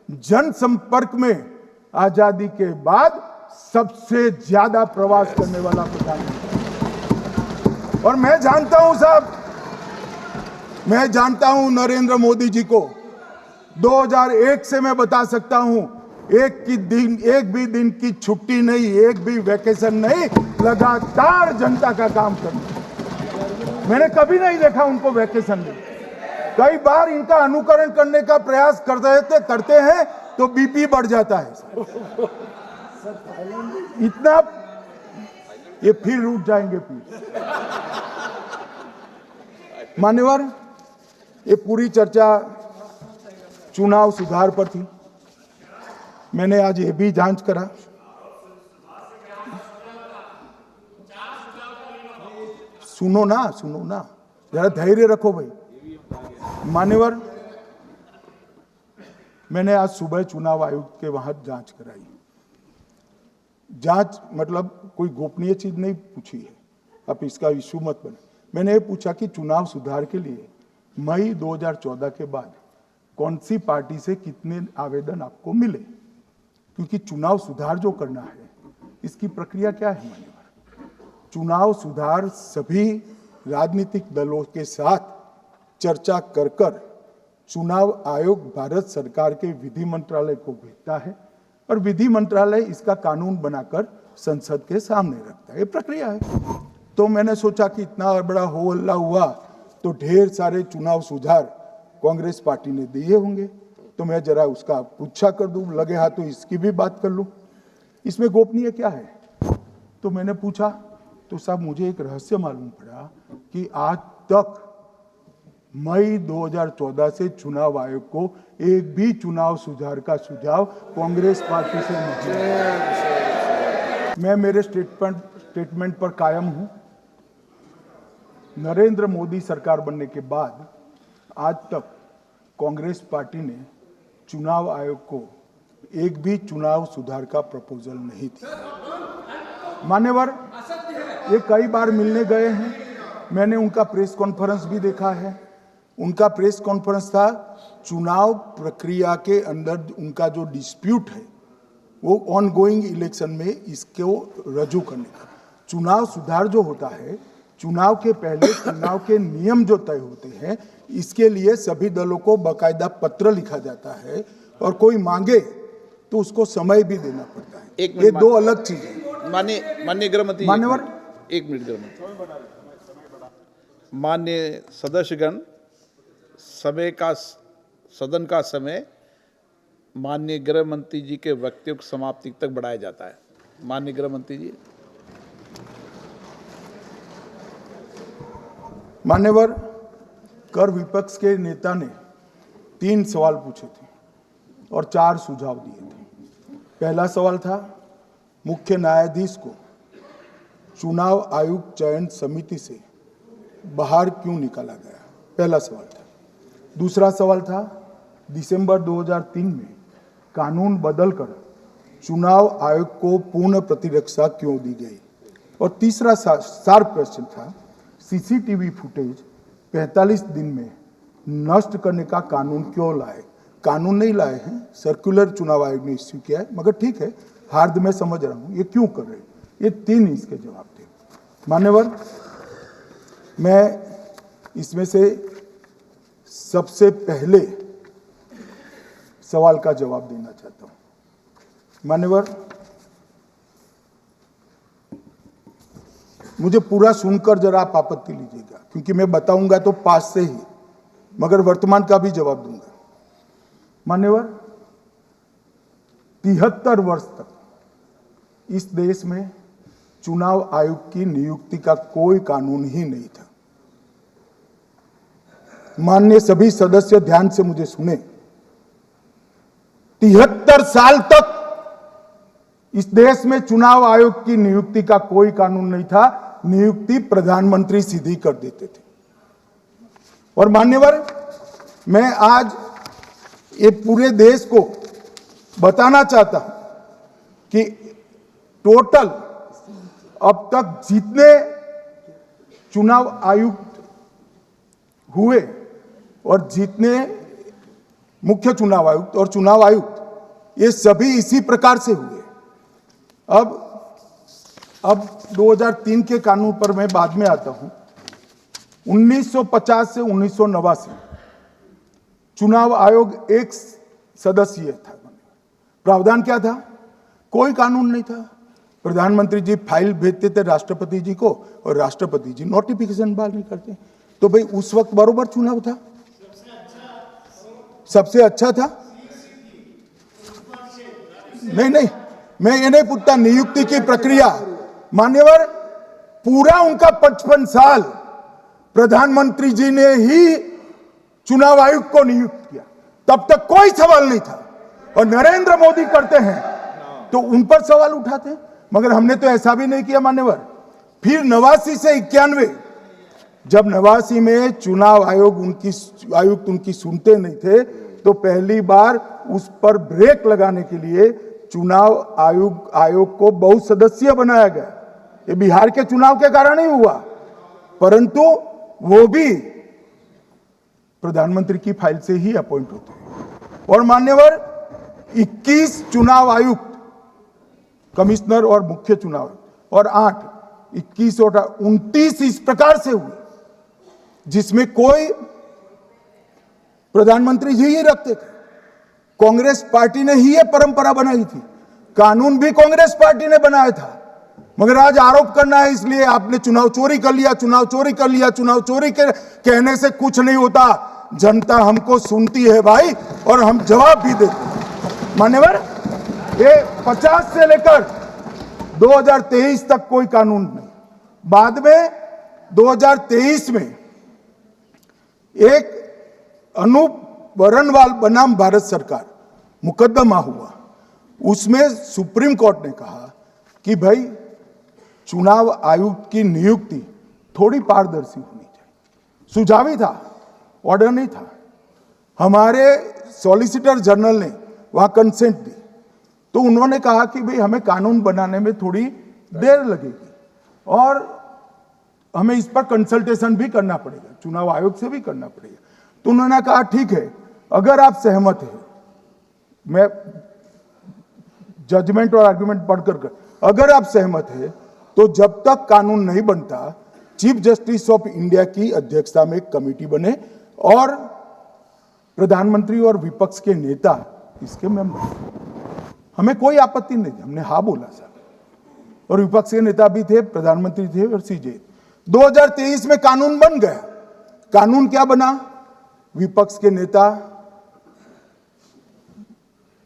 Speaker 1: जनसंपर्क में आजादी के बाद सबसे ज्यादा प्रवास करने वाला प्रधानमंत्री, और मैं जानता हूं साहब, मैं जानता हूं नरेंद्र मोदी जी को 2001 से मैं बता सकता हूं, एक भी दिन की छुट्टी नहीं, एक भी वैकेशन नहीं, लगातार जनता का काम करना। मैंने कभी नहीं देखा उनको वैकेशन में। कई बार इनका अनुकरण करने का प्रयास करते हैं तो बीपी बढ़ जाता है इतना, ये फिर रुक जाएंगे फिर। मान्यवर, ये पूरी चर्चा चुनाव सुधार पर थी। मैंने आज ये भी जांच करा, सुनो ना, जरा धैर्य रखो भाई। मान्यवर, मैंने आज सुबह चुनाव आयोग के वहां जांच कराई। जांच मतलब कोई गोपनीय चीज नहीं पूछी है, आप इसका इशू मत बने। मैंने ये पूछा कि चुनाव सुधार के लिए मई 2014 के बाद कौन सी पार्टी से कितने आवेदन आपको मिले, क्योंकि चुनाव सुधार जो करना है इसकी प्रक्रिया क्या है। मान्यवर, चुनाव सुधार सभी राजनीतिक दलों के साथ चर्चा कर चुनाव आयोग भारत सरकार के विधि मंत्रालय को भेजता है, और विधि मंत्रालय इसका कानून बनाकर संसद के सामने रखता है। ये प्रक्रिया है। तो मैंने सोचा कि इतना बड़ा हो हल्ला हुआ तो ढेर सारे चुनाव सुधार कांग्रेस पार्टी ने दिए होंगे, तो मैं जरा उसका पूछा कर दूं, लगे हाथ तो इसकी भी बात कर लूं, इसमें गोपनीय क्या है। तो मैंने पूछा तो साहब मुझे एक रहस्य मालूम पड़ा कि आज तक मई 2014 से चुनाव आयोग को एक भी चुनाव सुधार का सुझाव कांग्रेस पार्टी से नहीं है। मैं मेरे स्टेटमेंट पर कायम हूं। नरेंद्र मोदी सरकार बनने के बाद आज तक कांग्रेस पार्टी ने चुनाव आयोग को एक भी चुनाव सुधार का प्रपोजल नहीं दिया। मान्यवर, ये कई बार मिलने गए हैं, मैंने उनका प्रेस कॉन्फ्रेंस भी देखा है। उनका प्रेस कॉन्फ्रेंस था चुनाव प्रक्रिया के अंदर उनका जो डिस्प्यूट है वो ऑन गोइंग इलेक्शन में इसको रजू करने का। चुनाव सुधार जो होता है चुनाव के पहले चुनाव के नियम जो तय होते हैं, इसके लिए सभी दलों को बाकायदा पत्र लिखा जाता है और कोई मांगे तो उसको समय भी देना पड़ता है।
Speaker 2: एक मिनट
Speaker 1: ये दो अलग चीजें।
Speaker 2: माननीय गृहमंत्री जी,
Speaker 1: मान्यवर,
Speaker 2: एक मिनट गृहमंत्री। माननीय सदस्यगण, सदन का समय माननीय गृह मंत्री जी के वक्तव्य की समाप्ति तक बढ़ाया जाता है। माननीय गृह मंत्री जी।
Speaker 1: मान्यवर, कर विपक्ष के नेता ने 3 सवाल पूछे थे और 4 सुझाव दिए थे। पहला सवाल था, मुख्य न्यायाधीश को चुनाव आयोग चयन समिति से बाहर क्यों निकाला गया, पहला सवाल था। दूसरा सवाल था, दिसंबर 2003 में कानून बदलकर चुनाव आयोग को पूर्ण प्रतिरक्षा क्यों दी गई। और तीसरा शार्प क्वेश्चन था, सीसीटीवी फुटेज 45 दिन में नष्ट करने का कानून क्यों लाए। कानून नहीं लाए हैं, सर्कुलर चुनाव आयोग ने इश्यू किया है, मगर ठीक है, हार्द में समझ रहा हूं, ये क्यों कर रहे हैं। ये 3 इसके जवाब थे। मान्यवर, मैं इसमें से सबसे पहले सवाल का जवाब देना चाहता हूं। मान्यवर, मुझे पूरा सुनकर जरा आप आपत्ति लीजिएगा, क्योंकि मैं बताऊंगा तो पास से ही, मगर वर्तमान का भी जवाब दूंगा। मान्यवर, 73 वर्ष तक इस देश में चुनाव आयोग की नियुक्ति का कोई कानून ही नहीं था। माननीय सभी सदस्य ध्यान से मुझे सुने, 73 साल तक इस देश में चुनाव आयोग की नियुक्ति का कोई कानून नहीं था। नियुक्ति प्रधानमंत्री सीधी कर देते थे। और मान्यवर, मैं आज ये पूरे देश को बताना चाहता हूं कि टोटल अब तक जितने चुनाव आयुक्त हुए और जितने मुख्य चुनाव आयुक्त और चुनाव आयुक्त, ये सभी इसी प्रकार से हुए। अब 2003 के कानून पर मैं बाद में आता हूं। 1950 से 1989 चुनाव आयोग एक सदस्यीय था। प्रावधान क्या था? कोई कानून नहीं था। प्रधानमंत्री जी फाइल भेजते थे राष्ट्रपति जी को और राष्ट्रपति जी नोटिफिकेशन बहाल नहीं करते। तो भाई उस वक्त बरोबर चुनाव था, सबसे अच्छा था। नहीं, मैं ये नहीं पूछता नियुक्ति की प्रक्रिया। मान्यवर, पूरा उनका 55 साल प्रधानमंत्री जी ने ही चुनाव आयुक्त को नियुक्त किया, तब तक कोई सवाल नहीं था। और नरेंद्र मोदी करते हैं तो उन पर सवाल उठाते हैं, मगर हमने तो ऐसा भी नहीं किया। मान्यवर, फिर 89 से 91, जब 89 में चुनाव आयोग आयुक्त उनकी सुनते नहीं थे, तो पहली बार उस पर ब्रेक लगाने के लिए चुनाव आयोग को बहुसदस्यीय बनाया गया। ये बिहार के चुनाव के कारण ही हुआ, परंतु वो भी प्रधानमंत्री की फाइल से ही अपॉइंट होते हैं। और मान्यवर, 21 चुनाव आयुक्त, कमिश्नर और मुख्य चुनाव आयुक्त, और 21 और 29 इस प्रकार से हुए जिसमें कोई प्रधानमंत्री जी ही रखते थे। कांग्रेस पार्टी ने ही यह परंपरा बनाई थी। कानून भी कांग्रेस पार्टी ने बनाया था, मगर आज आरोप करना है इसलिए आपने चुनाव चोरी कर लिया, चुनाव चोरी कर लिया। चुनाव चोरी के कहने से कुछ नहीं होता। जनता हमको सुनती है भाई, और हम जवाब भी देते हैं। मान्यवर, ये 50 से लेकर 2023 तक कोई कानून नहीं। बाद में 2023 में एक अनूप वरणवाल बनाम भारत सरकार मुकदमा हुआ। उसमें सुप्रीम कोर्ट ने कहा कि भाई चुनाव आयुक्त की नियुक्ति थोड़ी पारदर्शी होनी चाहिए। सुझावी था, ऑर्डर नहीं था। हमारे सॉलिसिटर जनरल ने वहां कंसेंट दी, तो उन्होंने कहा कि भाई हमें कानून बनाने में थोड़ी देर लगेगी और हमें इस पर कंसल्टेशन भी करना पड़ेगा, चुनाव आयोग से भी करना पड़ेगा। तो उन्होंने कहा ठीक है, अगर आप सहमत हैं, मैं जजमेंट और आर्गुमेंट पढ़कर अगर आप सहमत हैं तो जब तक कानून नहीं बनता चीफ जस्टिस ऑफ इंडिया की अध्यक्षता में एक कमेटी बने और प्रधानमंत्री और विपक्ष के नेता इसके मेंबर। हमें कोई आपत्ति नहीं थी, हमने हाँ बोला सर। और विपक्ष के नेता भी थे, प्रधानमंत्री थे और सीजे। 2023 में कानून बन गया। कानून क्या बना? विपक्ष के नेता,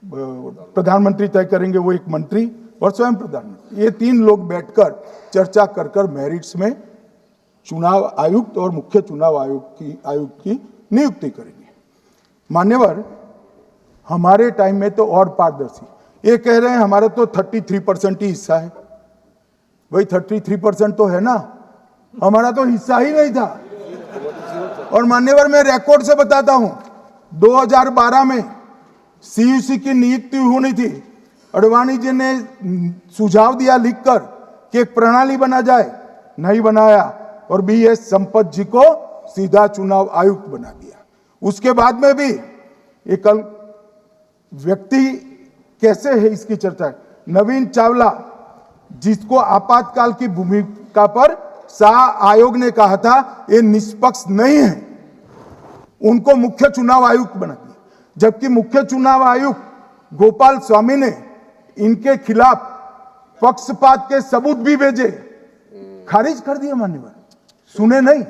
Speaker 1: प्रधानमंत्री तय करेंगे, वो एक मंत्री और स्वयं प्रधानमंत्री, ये तीन लोग बैठकर चर्चा कर मेरिट्स में चुनाव आयुक्त और मुख्य चुनाव आयुक्त की नियुक्ति करेंगे। मान्यवर, हमारे टाइम में तो और पारदर्शी, ये कह रहे हैं हमारा तो 33% ही हिस्सा है। वही 33% तो है ना, हमारा तो हिस्सा ही नहीं था। और मान्यवर, मैं रिकॉर्ड से बताता हूं, 2012 में सीयूसी की नियुक्ति होनी थी। अडवाणी जी ने सुझाव दिया लिखकर कि एक प्रणाली बना जाए, नहीं बनाया और BS संपत जी को सीधा चुनाव आयुक्त बना दिया। उसके बाद में भी एक व्यक्ति कैसे है इसकी चर्चा है। नवीन चावला, जिसको आपातकाल की भूमिका पर शाह आयोग ने कहा था ये निष्पक्ष नहीं है, उनको मुख्य चुनाव आयुक्त बना दिया। जबकि मुख्य चुनाव आयुक्त गोपाल स्वामी ने इनके खिलाफ पक्षपात के सबूत भी भेजे, खारिज कर दिए। मान्यवर, सुने नहीं।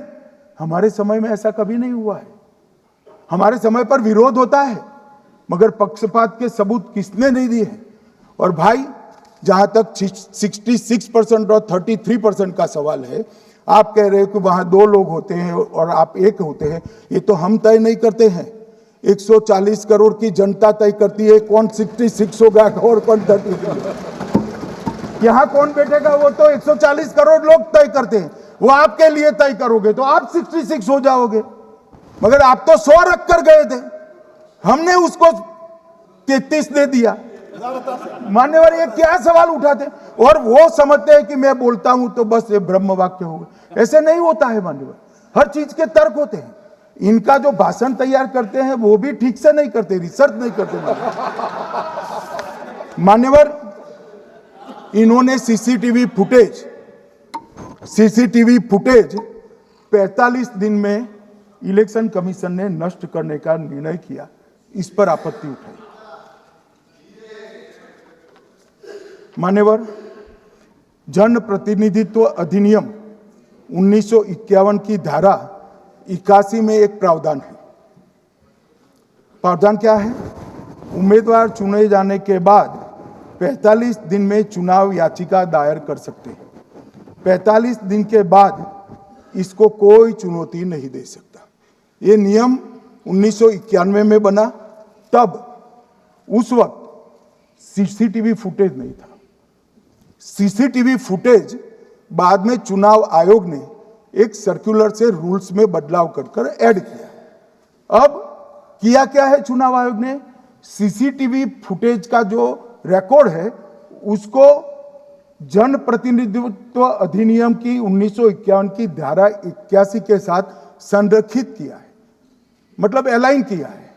Speaker 1: हमारे समय में ऐसा कभी नहीं हुआ है। हमारे समय पर विरोध होता है, मगर पक्षपात के सबूत किसने नहीं दिए हैं। और भाई, जहां तक 66% और 33% का सवाल है, आप कह रहे हो कि वहां 2 लोग होते हैं और आप एक होते हैं, ये तो हम तय नहीं करते हैं। 140 करोड़ की जनता तय करती है कौन 66 होगा और कौन 33। यहां कौन बैठेगा वो तो 140 करोड़ लोग तय करते हैं। वो आपके लिए तय करोगे तो आप 66 हो जाओगे, मगर आप तो 100 रख कर गए थे, हमने उसको 33 दे दिया। मान्यवर, ये क्या सवाल उठाते? और वो समझते हैं कि मैं बोलता हूं तो बस ये ब्रह्म वाक्य होगा। ऐसे नहीं होता है मान्यवर, हर चीज के तर्क होते हैं। इनका जो भाषण तैयार करते हैं वो भी ठीक से नहीं करते, रिसर्च नहीं करते। मान्यवर, इन्होंने सीसीटीवी फुटेज 45 दिन में इलेक्शन कमीशन ने नष्ट करने का निर्णय किया, इस पर आपत्ति उठाई। मान्यवर, जन प्रतिनिधित्व अधिनियम 1951 की धारा 81 में एक प्रावधान है। प्रावधान क्या है? उम्मीदवार चुने जाने के बाद 45 दिन में चुनाव याचिका दायर कर सकते हैं। 45 दिन के बाद इसको कोई चुनौती नहीं दे सकता। ये नियम 1991 में बना, तब उस वक्त सीसीटीवी फुटेज नहीं था। सीसीटीवी फुटेज बाद में चुनाव आयोग ने एक सर्कुलर से रूल्स में बदलाव कर ऐड किया। अब किया क्या है चुनाव आयोग ने? सीसीटीवी फुटेज का जो रिकॉर्ड है उसको जन प्रतिनिधित्व अधिनियम की 1951 की धारा 81 के साथ संरक्षित किया है, मतलब अलाइन किया है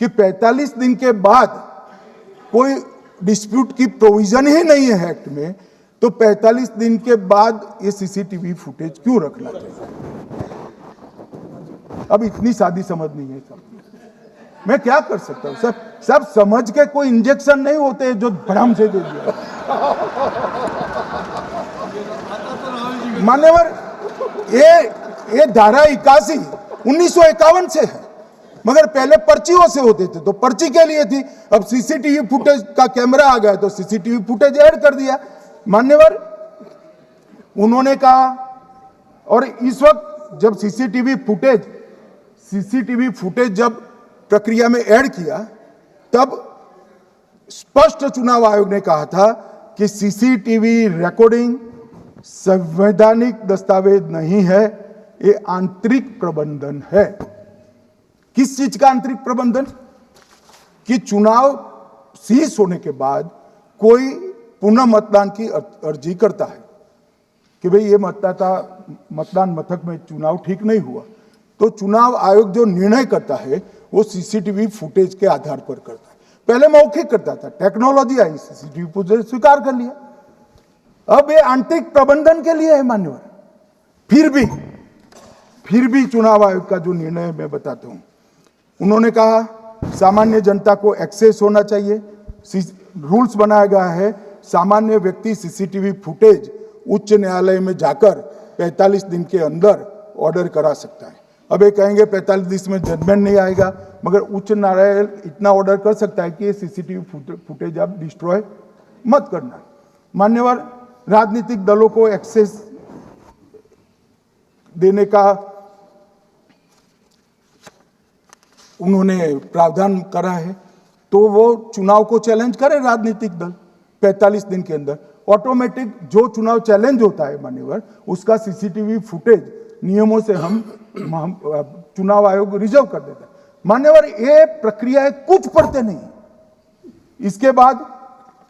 Speaker 1: कि 45 दिन के बाद कोई डिस्प्यूट की प्रोविजन ही नहीं है एक्ट में, तो 45 दिन के बाद ये सीसीटीवी फुटेज क्यों रखना चाहिए? अब इतनी सादी समझ नहीं है सब, मैं क्या कर सकता हूं? सब समझ के कोई इंजेक्शन नहीं होते जो भ्रम से दे दिया। मान्यवर, ये धारा 81 1951 से है, मगर पहले पर्चियों से होते थे तो पर्ची के लिए थी। अब सीसीटीवी फुटेज का कैमरा आ गया तो सीसीटीवी फुटेज ऐड कर दिया। मान्यवर, उन्होंने कहा, और इस वक्त जब सीसीटीवी फुटेज जब प्रक्रिया में ऐड किया, तब स्पष्ट चुनाव आयोग ने कहा था कि सीसीटीवी रिकॉर्डिंग संवैधानिक दस्तावेज नहीं है, ये आंतरिक प्रबंधन है। किस चीज का आंतरिक प्रबंधन? कि चुनाव सीज होने के बाद कोई पुनः मतदान की अर्जी करता है कि भाई ये मतदान मथक में चुनाव ठीक नहीं हुआ, तो चुनाव आयोग जो निर्णय करता है वो सीसीटीवी फुटेज के आधार पर करता है। पहले मौखिक करता था, टेक्नोलॉजी आई, सीसीटीवी फुटेज स्वीकार कर लिया। अब ये आंतरिक प्रबंधन के लिए है मान्यवर। फिर भी चुनाव आयोग का जो निर्णय है मैं बताता हूं। उन्होंने कहा सामान्य जनता को एक्सेस होना चाहिए, रूल्स बनाया गया है, सामान्य व्यक्ति सीसीटीवी फुटेज उच्च न्यायालय में जाकर 45 दिन के अंदर ऑर्डर करा सकता है। अब ये कहेंगे 45 दिन में जजमेंट नहीं आएगा, मगर उच्च न्यायालय इतना ऑर्डर कर सकता है कि ये सीसीटीवी फुटेज आप डिस्ट्रॉय मत करना। मान्यवर, राजनीतिक दलों को एक्सेस देने का उन्होंने प्रावधान करा है, तो वो चुनाव को चैलेंज करे राजनीतिक दल 45 दिन के अंदर। ऑटोमेटिक जो चुनाव चैलेंज होता है मान्यवर, उसका सीसीटीवी फुटेज नियमों से हम चुनाव आयोग रिजर्व कर देता है। मान्यवर, ये प्रक्रिया कुछ पढ़ते नहीं। इसके बाद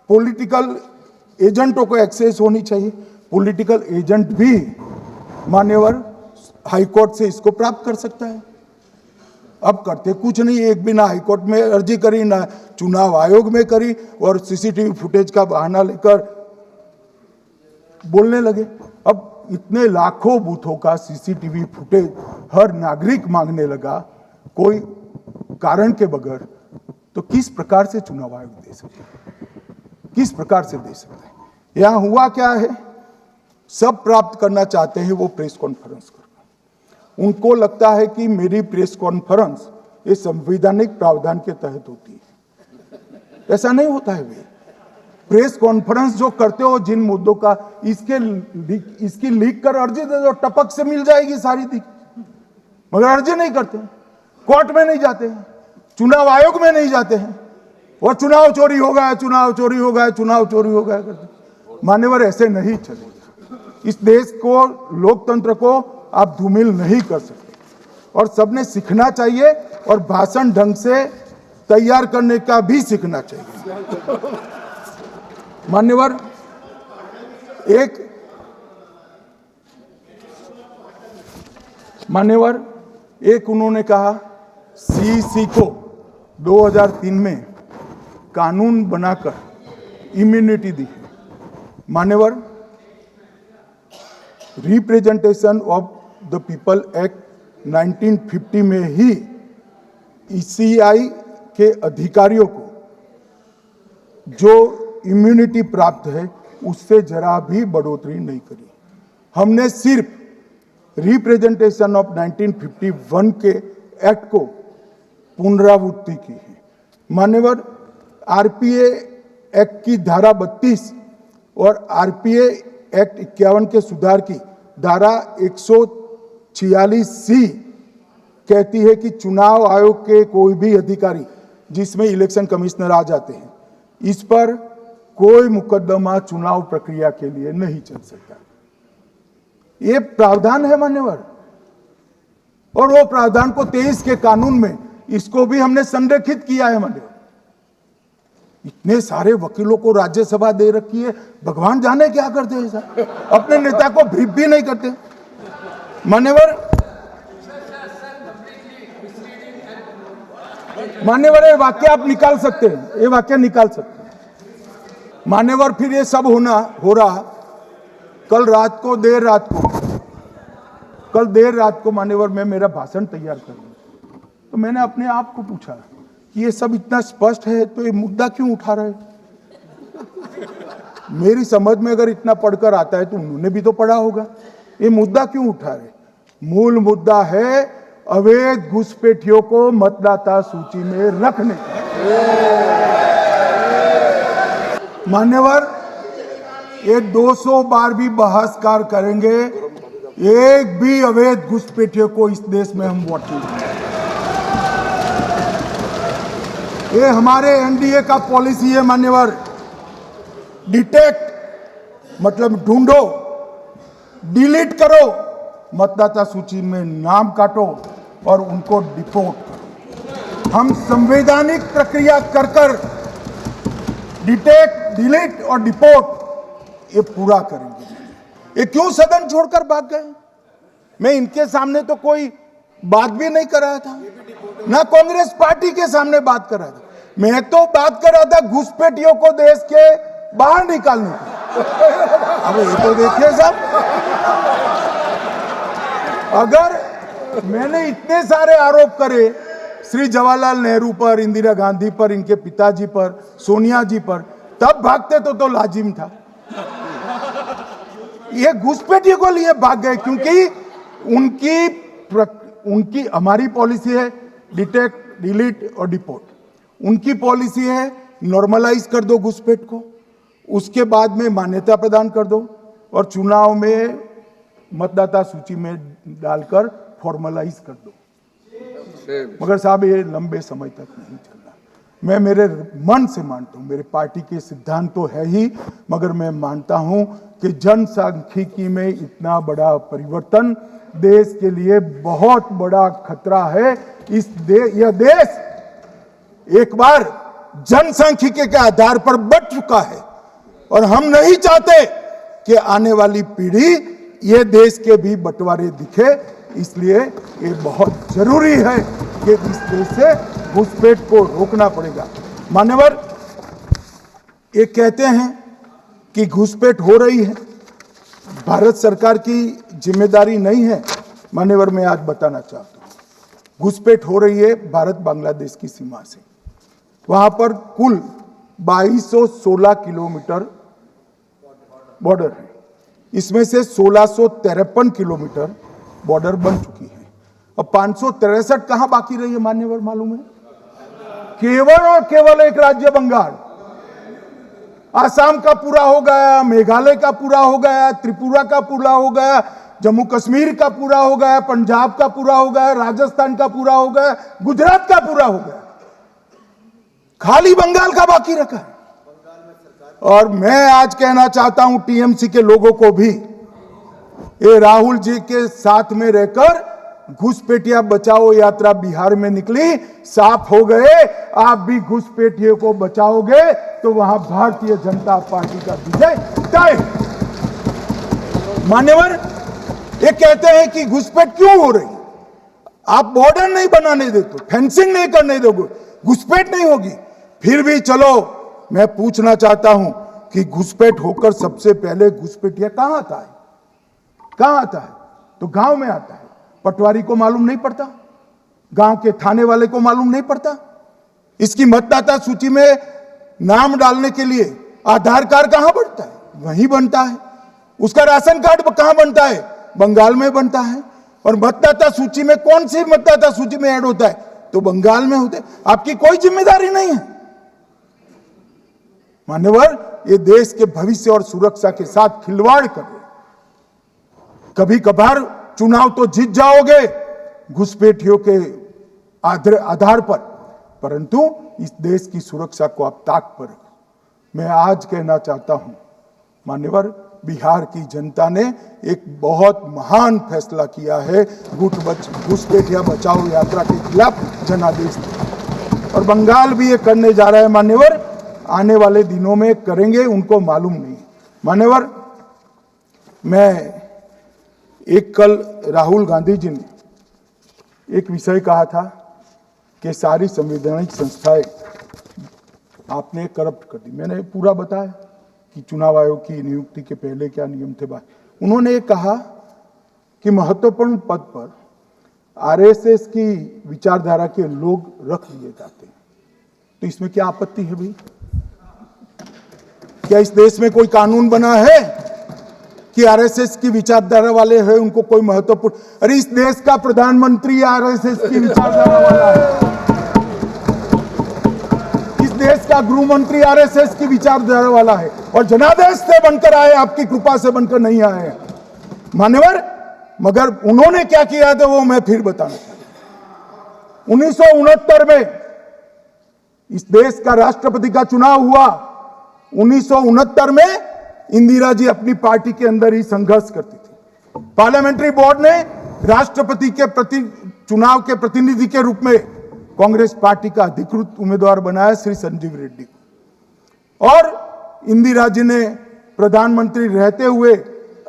Speaker 1: पॉलिटिकल एजेंटों को एक्सेस होनी चाहिए। पॉलिटिकल एजेंट भी मान्यवर हाईकोर्ट से इसको प्राप्त कर सकता है। अब करते कुछ नहीं, एक भी ना हाईकोर्ट में अर्जी करी, ना चुनाव आयोग में करी, और सीसीटीवी फुटेज का बहाना लेकर बोलने लगे। अब इतने लाखों बूथों का सीसीटीवी फुटेज हर नागरिक मांगने लगा कोई कारण के बगैर, तो किस प्रकार से चुनाव आयोग दे सकता है? किस प्रकार से दे सकता है? यहां हुआ क्या है, सब प्राप्त करना चाहते हैं वो प्रेस कॉन्फ्रेंस कर। उनको लगता है कि मेरी प्रेस कॉन्फ्रेंस ये संवैधानिक प्रावधान के तहत होती है। ऐसा नहीं होता है। वे प्रेस कॉन्फ्रेंस जो करते हो जिन मुद्दों का, इसकी लीक कर अर्जी दे दो, टपक से मिल जाएगी सारी दिख, मगर अर्जी नहीं करते, कोर्ट में नहीं जाते हैं, चुनाव आयोग में नहीं जाते हैं, और चुनाव चोरी हो गया, चुनाव चोरी हो गया, चुनाव चोरी हो गया करते। मान्यवर, ऐसे नहीं चलेगा। इस देश को, लोकतंत्र को आप धूमिल नहीं कर सकते, और सबने सीखना चाहिए, और भाषण ढंग से तैयार करने का भी सीखना चाहिए। मान्यवर, एक उन्होंने कहा सीईसी को 2003 में कानून बनाकर इम्यूनिटी दी। मान्यवर, representation of the people act 1950 में ही ईसीआई के अधिकारियों को जो इम्यूनिटी प्राप्त है उससे जरा भी बढ़ोतरी नहीं करी। हमने सिर्फ रिप्रेजेंटेशन ऑफ 1951 के एक्ट को पुनरावृत्ति की है। मान्यवर, आरपीए एक्ट की धारा 32 और आरपीए एक्ट 51 के सुधार की धारा 146C कहती है कि चुनाव आयोग के कोई भी अधिकारी, जिसमें इलेक्शन कमिश्नर आ जाते हैं, इस पर कोई मुकदमा चुनाव प्रक्रिया के लिए नहीं चल सकता। ये प्रावधान है मान्यवर, और वो प्रावधान को 23 के कानून में इसको भी हमने संरेखित किया है मान्यवर। इतने सारे वकीलों को राज्यसभा दे रखी है, भगवान जाने क्या करते हैं सर, अपने नेता को ब्रीफ भी नहीं करते मान्यवर, ये वाक्य आप निकाल सकते हैं, ये वाक्य निकाल सकते हैं मान्यवर। फिर ये सब हो रहा कल देर रात को मान्यवर मैं मेरा भाषण तैयार कर रहा, तो मैंने अपने आप को पूछा कि ये सब इतना स्पष्ट है तो ये मुद्दा क्यों उठा रहे? मेरी समझ में अगर इतना पढ़कर आता है तो उन्होंने भी तो पढ़ा होगा। ये मुद्दा क्यों उठा रहे? मूल मुद्दा है अवैध घुसपैठियों को मतदाता सूची में रखने का। मान्यवर, ये 200 बार भी बहसकार करेंगे, एक भी अवैध घुसपैठियों को इस देश में हम वोट नहीं देंगे। ये हमारे एनडीए का पॉलिसी है मान्यवर। डिटेक्ट मतलब ढूंढो, डिलीट करो, मतदाता सूची में नाम काटो और उनको डिपोर्ट करो। हम संवैधानिक प्रक्रिया कर डिटेक्ट, डिलीट और डिपोर्ट ये पूरा करेंगे। ये क्यों सदन छोड़कर भाग गए? मैं इनके सामने तो कोई बात भी नहीं कर रहा था, ना कांग्रेस पार्टी के सामने बात कर रहा था। मैं तो बात कर रहा था घुसपैठियों को देश के बाहर निकालने की। अब ये तो देखिए साहब, अगर मैंने इतने सारे आरोप करे श्री जवाहरलाल नेहरू पर, इंदिरा गांधी पर, इनके पिताजी पर, सोनिया जी पर, तब भागते तो लाजिम था। ये घुसपैठियों को लिए भाग गए क्योंकि उनकी हमारी पॉलिसी है डिटेक्ट, डिलीट और डिपोर्ट। उनकी पॉलिसी है नॉर्मलाइज कर दो घुसपैठ को, उसके बाद में मान्यता प्रदान कर दो और चुनाव में मतदाता सूची में डालकर फॉर्मलाइज कर दो। मगर साहब ये लंबे समय तक नहीं चलना। मैं मेरे मन से मानता हूं, मेरे पार्टी के सिद्धांत तो है ही, मगर मैं मानता हूं कि जनसांख्यिकी में इतना बड़ा परिवर्तन देश के लिए बहुत बड़ा खतरा है। यह देश एक बार जनसांख्यिकी के आधार पर बढ़ चुका है और हम नहीं चाहते कि आने वाली पीढ़ी ये देश के भी बंटवारे दिखे। इसलिए ये बहुत जरूरी है कि इस देश से घुसपैठ को रोकना पड़ेगा। मान्यवर, ये कहते हैं कि घुसपैठ हो रही है, भारत सरकार की जिम्मेदारी नहीं है। मान्यवर, मैं आज बताना चाहता हूं, घुसपैठ हो रही है भारत बांग्लादेश की सीमा से। वहां पर कुल 2216 किलोमीटर बॉर्डर है, इसमें से 1653 किलोमीटर बॉर्डर बन चुकी है और 563 कहां बाकी रही है मान्यवर मालूम है? केवल और केवल एक राज्य बंगाल। आसाम का पूरा हो गया, मेघालय का पूरा हो गया, त्रिपुरा का पूरा हो गया, जम्मू कश्मीर का पूरा हो गया, पंजाब का पूरा हो गया, राजस्थान का पूरा हो गया, गुजरात का पूरा हो गया, खाली बंगाल का बाकी रखा है। और मैं आज कहना चाहता हूं टीएमसी के लोगों को भी, ये राहुल जी के साथ में रहकर घुसपैठिया बचाओ यात्रा बिहार में निकली, साफ हो गए। आप भी घुसपैठियों को बचाओगे तो वहां भारतीय जनता पार्टी का विजय तय। मान्यवर, ये कहते हैं कि घुसपैठ क्यों हो रही? आप बॉर्डर नहीं बनाने देते, फेंसिंग नहीं करने दोगे, घुसपैठ नहीं होगी। फिर भी चलो, मैं पूछना चाहता हूं कि घुसपैठ होकर सबसे पहले घुसपैठिया कहां आता है? कहां आता है? तो गांव में आता है। पटवारी को मालूम नहीं पड़ता, गांव के थाने वाले को मालूम नहीं पड़ता। इसकी मतदाता सूची में नाम डालने के लिए आधार कार्ड कहां बनता है? वहीं बनता है। उसका राशन कार्ड कहां बनता है? बंगाल में बनता है। और मतदाता सूची में कौन सी मतदाता सूची में ऐड होता है? तो बंगाल में होते। आपकी कोई जिम्मेदारी नहीं है। मान्यवर, ये देश के भविष्य और सुरक्षा के साथ खिलवाड़ कर रहे। कभी कभार चुनाव तो जीत जाओगे घुसपैठियों के आधार पर, परंतु इस देश की सुरक्षा को आप ताक पर रखो। मैं आज कहना चाहता हूं मान्यवर, बिहार की जनता ने एक बहुत महान फैसला किया है घुसपैठिया बचाओ यात्रा के खिलाफ जनादेश, और बंगाल भी ये करने जा रहा है। मान्यवर, आने वाले दिनों में करेंगे, उनको मालूम नहीं। मान्यवर, मैं एक कल राहुल गांधी जी ने एक विषय कहा था कि सारी संवैधानिक संस्थाएं आपने करप्ट कर दी। मैंने पूरा बताया कि चुनाव आयोग की नियुक्ति के पहले क्या नियम थे। उन्होंने ये कहा कि महत्वपूर्ण पद पर आरएसएस की विचारधारा के लोग रख दिए जाते हैं। तो इसमें क्या आपत्ति है भाई? क्या इस देश में कोई कानून बना है कि आरएसएस की विचारधारा वाले हैं उनको कोई महत्वपूर्ण? अरे इस देश का प्रधानमंत्री आरएसएस की विचारधारा वाला है, इस देश का गृह मंत्री आरएसएस की विचारधारा वाला है, और जनादेश से बनकर आए, आपकी कृपा से बनकर नहीं आए मान्यवर। मगर उन्होंने क्या किया था वो मैं फिर बताना चाहता हूं। 1969 में इस देश का राष्ट्रपति का चुनाव हुआ। 1969 में इंदिरा जी अपनी पार्टी के अंदर ही संघर्ष करती थी। पार्लियामेंट्री बोर्ड ने राष्ट्रपति के चुनाव के प्रतिनिधि के रूप में कांग्रेस पार्टी का अधिकृत उम्मीदवार बनाया श्री संजीव रेड्डी को, और इंदिरा जी ने प्रधानमंत्री रहते हुए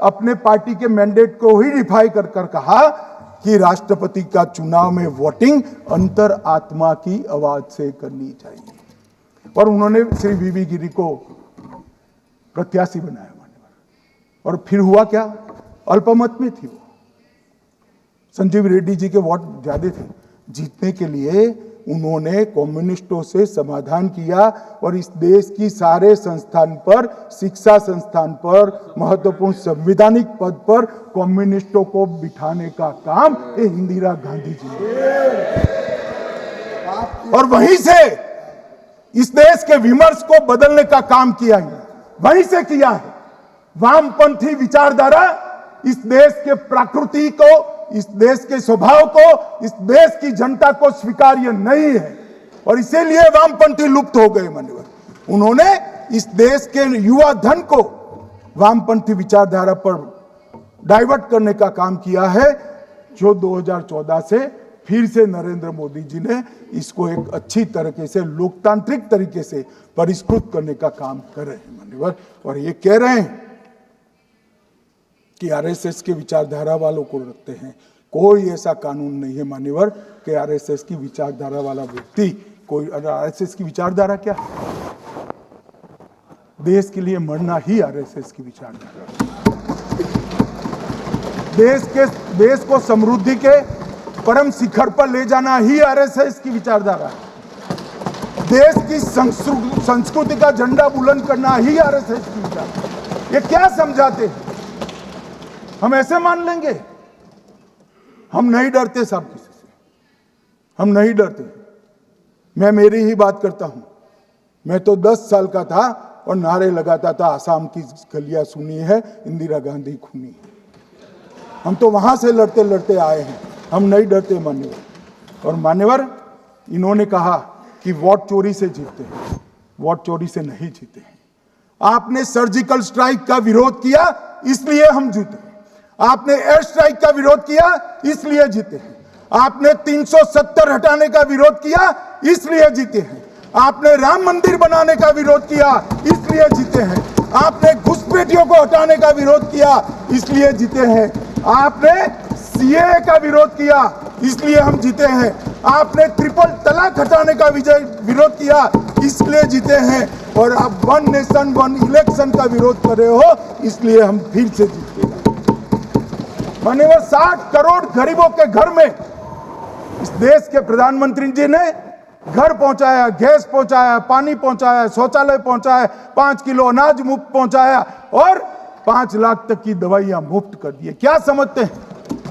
Speaker 1: अपने पार्टी के मैंडेट को ही डिफाई कर कहा कि राष्ट्रपति का चुनाव में वोटिंग अंतर आत्मा की आवाज से करनी चाहिए, और उन्होंने श्री वीवी गिरी को प्रत्याशी बनाया मान्यवर। और फिर हुआ क्या? अल्पमत में थी वो। संजीव रेड्डी जी के वोट ज्यादा थे। जीतने के लिए उन्होंने कम्युनिस्टों से समाधान किया और इस देश की सारे संस्थान पर, शिक्षा संस्थान पर, महत्वपूर्ण संवैधानिक पद पर कम्युनिस्टों को बिठाने का काम ये इंदिरा गांधी जी ने, और वहीं से इस देश के विमर्श को बदलने का काम किया है, वहीं से किया है। वामपंथी विचारधारा इस देश के प्रकृति को, इस देश के स्वभाव को, इस देश की जनता को स्वीकार्य नहीं है और इसीलिए वामपंथी लुप्त हो गए। माननीय उन्होंने इस देश के युवा धन को वामपंथी विचारधारा पर डाइवर्ट करने का काम किया है, जो 2014 से फिर से नरेंद्र मोदी जी ने इसको एक अच्छी तरीके से, लोकतांत्रिक तरीके से परिष्कृत करने का काम कर रहे हैं माननीय। और ये कह रहे हैं कि आरएसएस के विचारधारा वालों को रखते हैं। कोई ऐसा कानून नहीं है मान्यवर कि आरएसएस की विचारधारा वाला व्यक्ति कोई, आरएसएस की विचारधारा क्या है? देश के लिए मरना ही आरएसएस की विचारधारा। देश को समृद्धि के परम शिखर पर ले जाना ही आरएसएस की विचारधारा है। देश की संस्कृति का झंडा बुलंद करना ही आरएसएस की विचारधारा। ये क्या समझाते हैं? हम ऐसे मान लेंगे? हम नहीं डरते साहब किसी से, हम नहीं डरते। मैं मेरी ही बात करता हूं। मैं तो 10 साल का था और नारे लगाता था, आसाम की गलियां सुनी है, इंदिरा गांधी खूनी है। हम तो वहां से लड़ते लड़ते आए हैं, हम नहीं डरते मान्यवर। और मान्यवर, इन्होंने कहा कि वोट चोरी से जीतते हैं, वोट चोरी से नहीं जीते हैं। आपने सर्जिकल स्ट्राइक का विरोध किया, इसलिए हम जीते। आपने एयर स्ट्राइक का विरोध किया, इसलिए जीते हैं। आपने 370 हटाने का विरोध किया, इसलिए जीते हैं। आपने राम मंदिर बनाने का विरोध किया, इसलिए जीते हैं। आपने घुसपैठियों को हटाने का विरोध किया, इसलिए जीते हैं। आपने सीएए का विरोध किया, इसलिए हम जीते हैं। आपने ट्रिपल तलाक हटाने का विरोध किया, इसलिए जीते हैं। और आप 1 नेशन 1 इलेक्शन का विरोध कर रहे हो, इसलिए हम फिर से जीते हैं। माननीय 60 करोड़ गरीबों के घर में इस देश के प्रधानमंत्री जी ने घर पहुंचाया, गैस पहुंचाया, पानी पहुंचाया, शौचालय पहुंचाया, 5 किलो अनाज मुफ्त पहुंचाया और 5 लाख तक की दवाइयां मुफ्त कर दी। क्या समझते हैं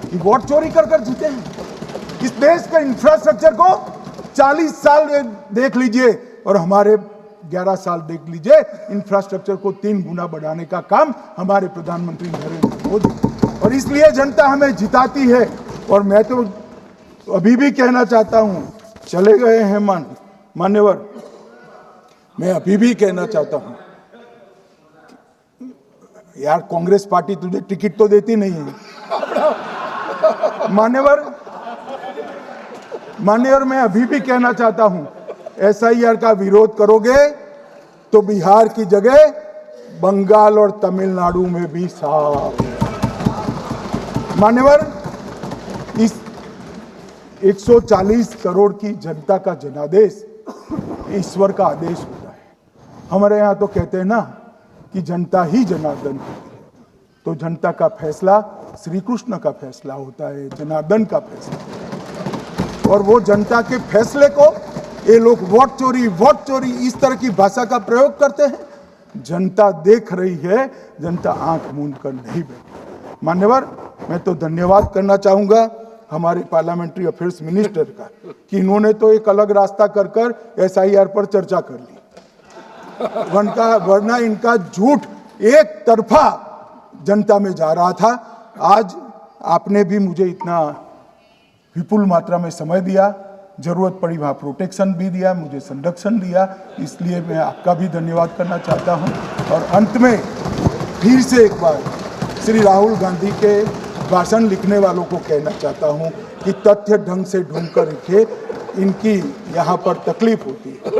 Speaker 1: कि वोट चोरी कर कर जीते हैं? इस देश के इंफ्रास्ट्रक्चर को 40 साल देख लीजिए और हमारे 11 साल देख लीजिए, इंफ्रास्ट्रक्चर को 3 गुना बढ़ाने का काम हमारे प्रधानमंत्री नरेंद्र मोदी, और इसलिए जनता हमें जिताती है। और मैं तो अभी भी कहना चाहता हूं, चले गए हैं मान्यवर, मैं अभी भी कहना चाहता हूं, यार कांग्रेस पार्टी तुझे टिकट तो देती नहीं है मान्यवर। मैं अभी भी कहना चाहता हूं, एसआईआर का विरोध करोगे तो बिहार की जगह बंगाल और तमिलनाडु में भी साफ। मान्यवर, इस 140 करोड़ की जनता का जनादेश ईश्वर का आदेश होता है। हमारे यहाँ तो कहते हैं ना कि जनता ही जनार्दन होती है, तो जनता का फैसला श्री कृष्ण का फैसला होता है, जनार्दन का फैसला। और वो जनता के फैसले को ये लोग वोट चोरी इस तरह की भाषा का प्रयोग करते हैं। जनता देख रही है, जनता आंख मूंद कर नहीं बैठी। मान्यवर, मैं तो धन्यवाद करना चाहूंगा हमारे पार्लियामेंट्री अफेयर्स मिनिस्टर का कि इन्होंने तो एक अलग रास्ता कर एसआईआर पर चर्चा कर ली, वरना इनका झूठ एक तरफा जनता में जा रहा था। आज आपने भी मुझे इतना विपुल मात्रा में समय दिया, जरूरत पड़ी वहाँ प्रोटेक्शन भी दिया, मुझे संरक्षण दिया, इसलिए मैं आपका भी धन्यवाद करना चाहता हूँ। और अंत में फिर से एक बार श्री राहुल गांधी के भाषण लिखने वालों को कहना चाहता हूँ कि तथ्य ढंग से ढूंढ कर लिखे, इनकी यहाँ पर तकलीफ होती है।